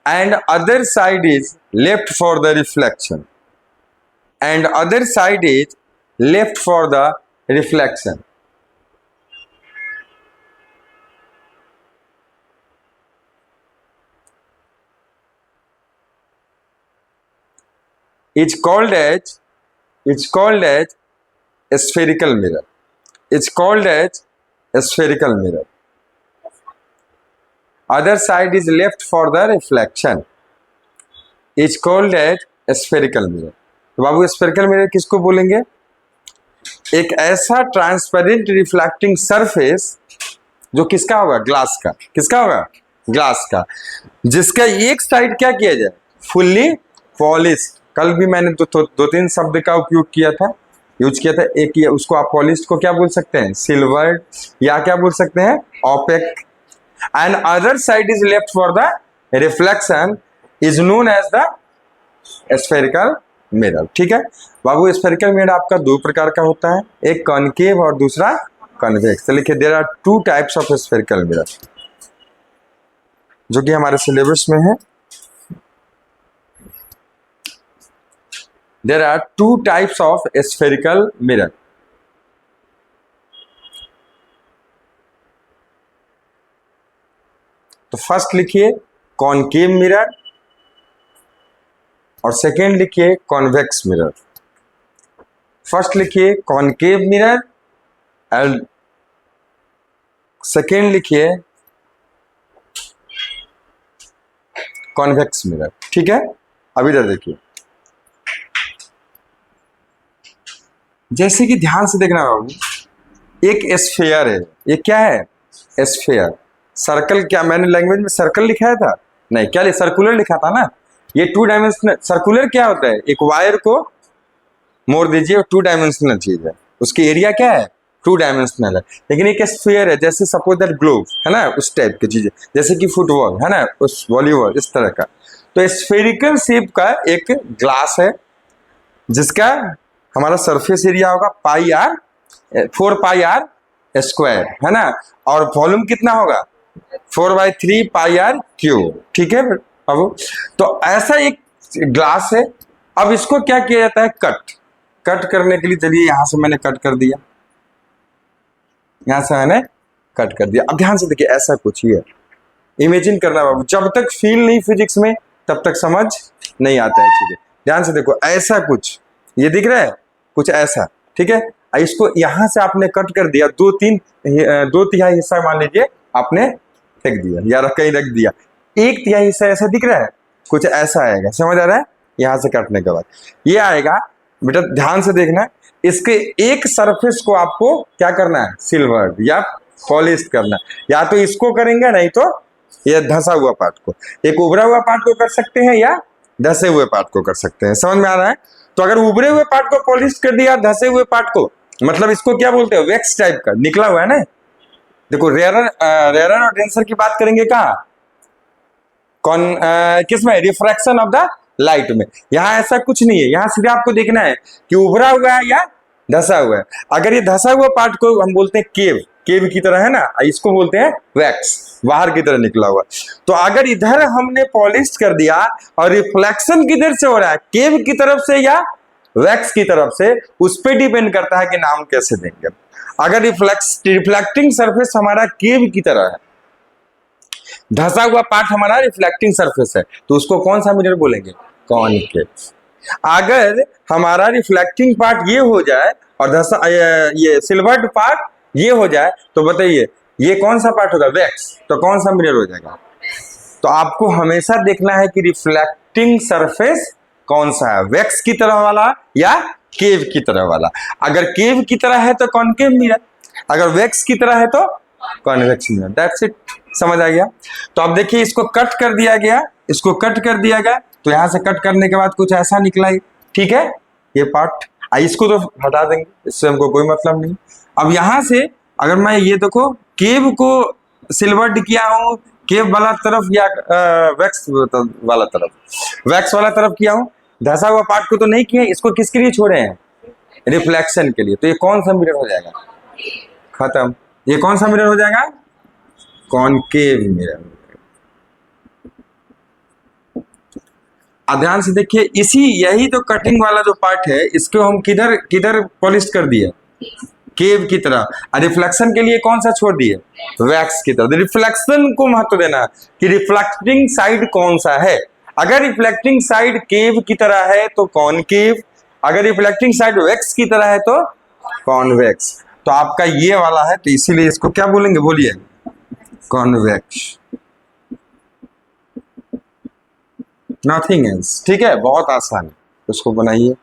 and other side is left for the reflection, is called as spherical mirror. Other side is left for the reflection. Is called as spherical mirror. तो बाबू spherical mirror किसको बोलेंगे? एक ऐसा transparent reflecting surface जो किसका होगा, glass का। किसका होगा? ग्लास का, जिसका एक साइड क्या किया जाए, फुल्ली पॉलिश्ड। कल भी मैंने दो तीन शब्द का उपयोग यूज किया था। एक ये, उसको आप पॉलिश्ड को क्या बोल सकते हैं, सिल्वर्ड, या क्या बोल सकते हैं, opaque. And other side is left for the reflection is known as the spherical mirror. ठीक है बाबू, स्फेरिकल मिरर आपका दो प्रकार का होता है, एक कॉनकेव और दूसरा कॉन्वेक्स। तो लिखिए, there are two types of spherical mirror, जो कि हमारे सिलेबस में है। There are two types of spherical mirror. तो फर्स्ट लिखिए कॉनकेव मिरर और सेकेंड लिखिए कॉन्वेक्स मिरर। फर्स्ट लिखिए कॉनकेव मिरर एंड सेकेंड लिखिए कॉन्वेक्स मिरर। ठीक है, अब इधर देखिए, जैसे कि ध्यान से देखना बाबू, एक स्फेयर है, ये क्या है, स्फेयर। सर्कल, क्या मैंने लैंग्वेज में सर्कल लिखाया था? नहीं, क्या सर्कुलर लिखा था ना। ये टू डायमेंशनल, सर्कुलर क्या होता है, एक वायर को मोड़ दीजिए, टू डायमेंशनल चीज है, उसकी एरिया क्या है, टू डायमेंशनल है। लेकिन एक स्फीयर है, जैसे सपोज दैट ग्लोब है ना, उस टाइप की चीजें, जैसे कि फुटबॉल है ना, उस वॉलीबॉल, इस तरह का। तो स्फेरिकल शेप का एक ग्लास है, जिसका हमारा सरफेस एरिया होगा पाई आर, 4πr स्क्वायर है ना, और वॉल्यूम कितना होगा, 4/3 πr क्यूब। ठीक है अब, तो ऐसा एक ग्लास है। अब इसको क्या किया जाता है, कट करने के लिए, चलिए यहां से मैंने कट कर दिया, यहाँ से मैंने कट कर दिया। अब ध्यान से देखिए, ऐसा कुछ ही है, इमेजिन करना बाबू, जब तक फील नहीं फिजिक्स में तब तक समझ नहीं आता है चीजें। ध्यान से देखो, ऐसा कुछ ये दिख रहा है, कुछ ऐसा, ठीक है। इसको यहां से आपने कट कर दिया, दो तिहाई हिस्सा मान लीजिए आपने फेंक दिया या कहीं रख दिया, एक तिहाई हिस्सा ऐसा दिख रहा है, कुछ ऐसा आएगा, समझ आ रहा है। यहां से काटने के बाद ये आएगा बेटा, ध्यान से देखना, इसके एक सरफेस को आपको क्या करना है, सिल्वर या पॉलिश करना, या तो इसको करेंगे नहीं तो ये धंसा हुआ पार्ट को, एक उभरा हुआ पार्ट को कर सकते हैं या धसे हुए पार्ट को कर सकते हैं, समझ में आ रहा है। तो अगर उभरे हुए पार्ट को पॉलिश कर दिया, धसे हुए पार्ट को, मतलब इसको क्या बोलते हैं, वैक्स टाइप का निकला हुआ है ना। देखो रेयर और डेंसर की बात करेंगे कहाँ, कौन किसमें, रिफ्रैक्शन ऑफ द लाइट में। यहाँ ऐसा कुछ नहीं है, यहाँ सीधे आपको देखना है कि उभरा हुआ है या धसा हुआ है। अगर ये धसा हुआ पार्ट को हम बोलते हैं केव की तरह है ना, इसको बोलते हैं वैक्स, बाहर की तरह निकला हुआ। तो अगर इधर हमने पॉलिश कर दिया और रिफ्लेक्शन किधर से हो रहा है, केव की तरफ से या वैक्स की तरफ से, उस पर डिपेंड करता है कि नाम कैसे देंगे। अगर रिफ्लेक्टिंग सरफेस हमारा केव की तरह है, धसा हुआ पार्ट हमारा रिफ्लेक्टिंग सरफेस है, तो उसको कौन सा मिरर बोलेंगे, कॉनकेव। अगर हमारा रिफ्लेक्टिंग पार्ट ये हो जाए और धसा ये सिल्वर्ड पार्ट ये हो जाए, तो बताइए ये कौन सा पार्ट होगा, वैक्स, तो कौन सा मिरर हो जाएगा। तो आपको हमेशा देखना है कि रिफ्लेक्टिंग सरफेस कौन सा है, वैक्स की तरह वाला या केव की तरह वाला। अगर केव की तरह है तो कॉनकेव मिरर, अगर वैक्स की तरह है तो कॉन्वेक्स मिरर, दैट्स इट, समझ आ गया। तो अब देखिए, इसको कट कर दिया गया, इसको कट कर दिया गया, तो यहां से कट करने के बाद कुछ ऐसा निकला ही, ठीक है, ये पार्ट, इसको तो हटा देंगे, इससे हमको कोई मतलब नहीं। अब यहां से अगर मैं ये देखो, केव को सिल्वर्ड किया हूं, केव वाला तरफ या वैक्स वाला तरफ किया हूं, धसा हुआ पार्ट को तो नहीं किया, इसको किसके लिए छोड़े हैं, रिफ्लेक्शन के लिए। तो ये कौन सा मिरर हो जाएगा, खत्म, ये कौन सा मिरर हो जाएगा, कॉनकेव मिरर। ध्यान से देखिए, यही तो कटिंग वाला जो पार्ट है, इसको हम किधर पॉलिश कर दिए, केव की तरह। रिफ्लेक्शन के लिए कौन सा छोड़ दिए, वैक्स की तरह। रिफ्लेक्शन को महत्व देना कि रिफ्लेक्टिंग साइड कौन सा है। अगर रिफ्लेक्टिंग साइड केव की तरह है तो कॉनकेव, अगर रिफ्लेक्टिंग साइड वैक्स की तरह है तो कॉन्वेक्स। तो आपका ये वाला है, तो इसीलिए इसको क्या बोलेंगे, बोलिए, कॉन्वेक्स, नथिंग एल्स, ठीक है, बहुत आसान है, उसको बनाइए।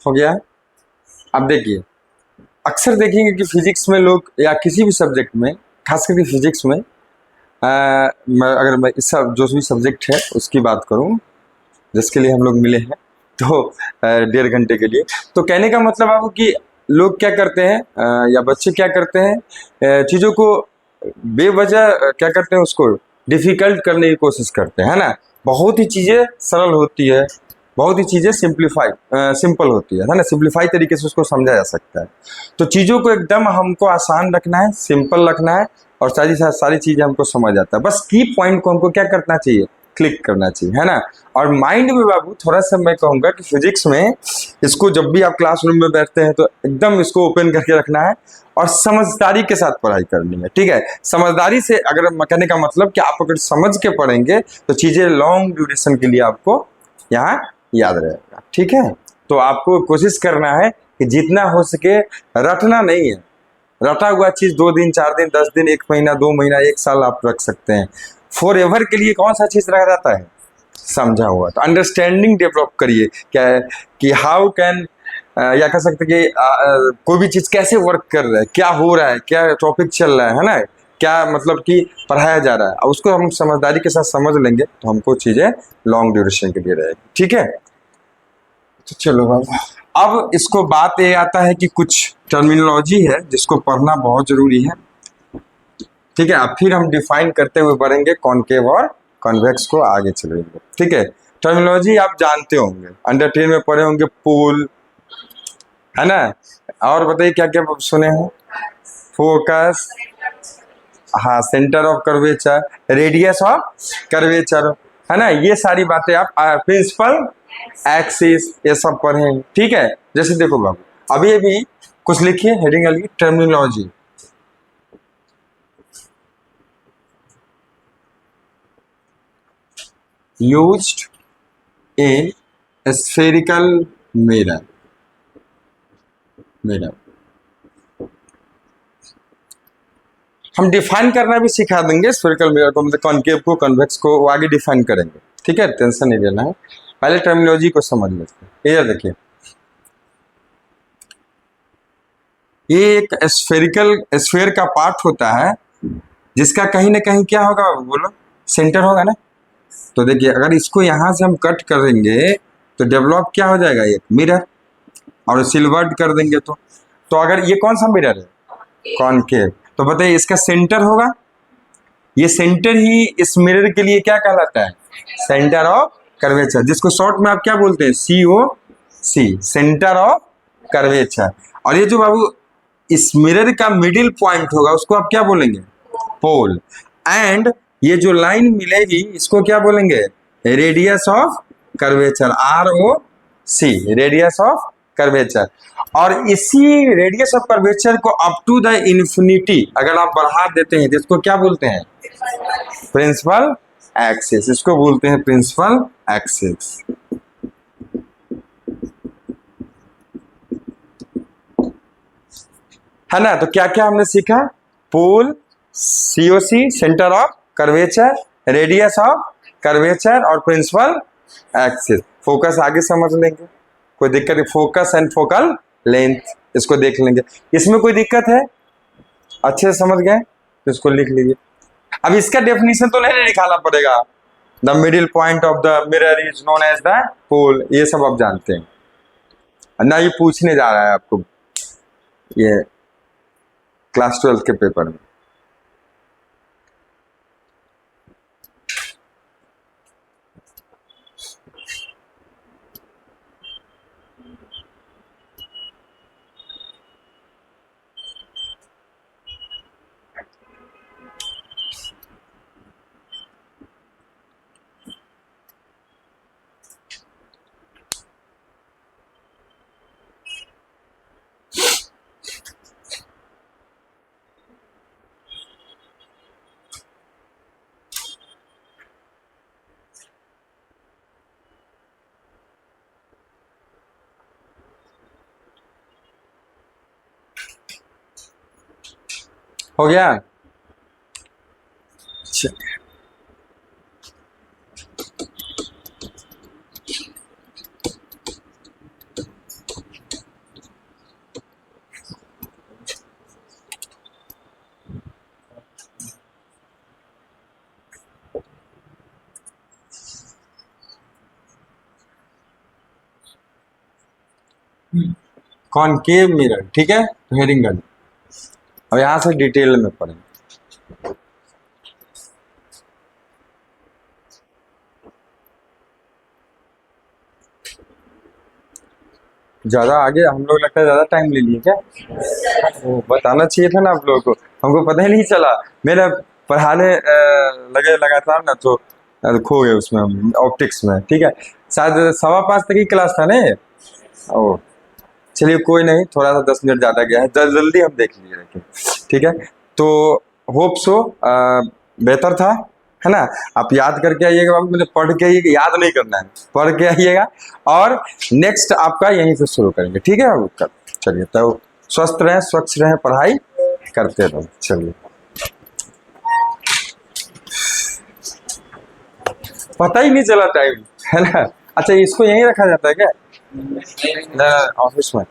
हो गया। अब देखिए, अक्सर देखेंगे कि फिजिक्स में लोग या किसी भी सब्जेक्ट में, खास करके फिजिक्स में, अगर मैं इस जो भी सब्जेक्ट है उसकी बात करूं जिसके लिए हम लोग मिले हैं, तो 1.5 घंटे के लिए, तो कहने का मतलब आपको कि लोग क्या करते हैं या बच्चे क्या करते हैं, चीज़ों को बेवजह क्या करते हैं, उसको डिफिकल्ट करने की कोशिश करते हैं, है ना। बहुत ही चीज़ें सरल होती है, बहुत ही चीज़ें सिंपल होती है ना, सिंप्लीफाई तरीके से उसको समझा जा सकता है। तो चीज़ों को एकदम हमको आसान रखना है, सिंपल रखना है, और सारी चीज़ें हमको समझ आता है। बस की पॉइंट को हमको क्या करना चाहिए, क्लिक करना चाहिए, है ना। और माइंड में बाबू थोड़ा सा मैं कहूँगा कि फिजिक्स में इसको जब भी आप क्लासरूम में बैठते हैं तो एकदम इसको ओपन करके रखना है और समझदारी के साथ पढ़ाई करनी है, ठीक है। समझदारी से, अगर कहने का मतलब कि आप अगर समझ के पढ़ेंगे तो चीज़ें लॉन्ग ड्यूरेशन के लिए आपको यहाँ याद रहेगा, ठीक है। तो आपको कोशिश करना है कि जितना हो सके रटना नहीं है, रटा हुआ चीज़ 2 दिन 4 दिन 10 दिन 1 महीना 2 महीना 1 साल आप रख सकते हैं। फॉर एवर के लिए कौन सा चीज़ रह जाता है, समझा हुआ। तो अंडरस्टैंडिंग डेवलप करिए क्या है कि हाउ कैन, या कह सकते कि कोई भी चीज कैसे वर्क कर रहा है, क्या हो रहा है, क्या टॉपिक चल रहा है ना, क्या मतलब कि पढ़ाया जा रहा है, और उसको हम समझदारी के साथ समझ लेंगे तो हमको चीजें लॉन्ग ड्यूरेशन के लिए रहेगी। ठीक है, तो चलो बाबा, अब इसको बात ये आता है कि कुछ टर्मिनोलॉजी है जिसको पढ़ना बहुत जरूरी है। ठीक है, अब फिर हम डिफाइन करते हुए बढ़ेंगे कॉनकेव और कॉन्वेक्स को आगे चलेंगे। ठीक है, टर्मिनोलॉजी आप जानते होंगे, अंडर 10 में पढ़े होंगे, पूल है ना, और बताइए क्या क्या सुने हैं, फोकस, हाँ, centre of curvature, radius of curvature, है ना, ये सारी बातें आप प्रिंसिपल एक्सिस ये सब पढ़े हैं। ठीक है, जैसे देखो बाबू, अभी अभी कुछ लिखिए हेडिंग वाली, terminology, used in spherical mirror, हम डिफाइन करना भी सिखा देंगे स्फेरिकल मिरर को, मतलब कॉनकेव को, कॉन्वेक्स को, वो आगे डिफाइन करेंगे। ठीक है, टेंशन नहीं लेना है, पहले टर्मिनोलॉजी को समझ लेते हैं। ये देखिए, ये एक स्फेयर का पार्ट होता है जिसका कहीं ना कहीं क्या होगा बोलो, सेंटर होगा ना। तो देखिए, अगर इसको यहां से हम कट करेंगे तो डेवलप क्या हो जाएगा, एक मिरर, और सिल्वर्ड कर देंगे तो अगर ये कौन सा मिरर है, कॉनकेव, तो बताइए इसका सेंटर होगा, ये सेंटर ही इस मिरर के लिए क्या कहलाता है, सेंटर ऑफ कर्वेचर, जिसको शॉर्ट में आप क्या बोलते हैं, COC, सेंटर ऑफ कर्वेचर। और ये जो बाबू इस मिरर का मिडिल पॉइंट होगा उसको आप क्या बोलेंगे, पोल, एंड ये जो लाइन मिलेगी इसको क्या बोलेंगे, radius of curvature, ROC, radius of curvature. और इसी रेडियस ऑफ कर्वेचर को अप टू द इन्फिनिटी अगर आप बढ़ा देते हैं तो इसको क्या बोलते हैं, प्रिंसिपल एक्सिस, इसको बोलते हैं प्रिंसिपल एक्सिस। है ना, तो क्या क्या हमने सीखा, पोल, COC, centre of curvature, radius of curvature और प्रिंसिपल एक्सिस। फोकस आगे समझ लेंगे, कोई दिक्कत नहीं, फोकस एंड फोकल लेंथ इसको देख लेंगे, इसमें कोई दिक्कत है, अच्छे से समझ गए तो इसको लिख लीजिए। अब इसका डेफिनेशन तो नहीं निकालना पड़ेगा, the middle point of the mirror is known as the pole, ये सब आप जानते हैं ना, ये पूछने जा रहा है आपको ये क्लास 12 के पेपर में। हो गया, कॉनकेव मिरर। ठीक है, तो हेडिंग कर, अब यहां से डिटेल में पढ़ेंगे। ज्यादा आगे हम लोग लगता है ज्यादा टाइम ले लिए क्या, वो बताना चाहिए था ना आप लोगों को, हमको पता ही नहीं चला, मेरा पढ़ाने लगे लगातार ना, तो खो गए उसमें ऑप्टिक्स में। ठीक है, शायद 5:15 तक ही क्लास था ना, ओ चलिए कोई नहीं, थोड़ा सा 10 मिनट ज्यादा गया है, जल्दी हम देख लीजिए। ठीक है, तो होप सो बेहतर था, है ना, आप याद करके आइएगा, मुझे पढ़ के आइएगा, याद नहीं करना है, पढ़ के आइएगा, और नेक्स्ट आपका यहीं से शुरू करेंगे। ठीक है, चलिए, तो स्वस्थ रहें, स्वच्छ रहें, पढ़ाई करते रहो। चलिए। पता ही नहीं चला टाइम, है ना। अच्छा इसको यहीं रखा जाता है क्या? ऑफिस में।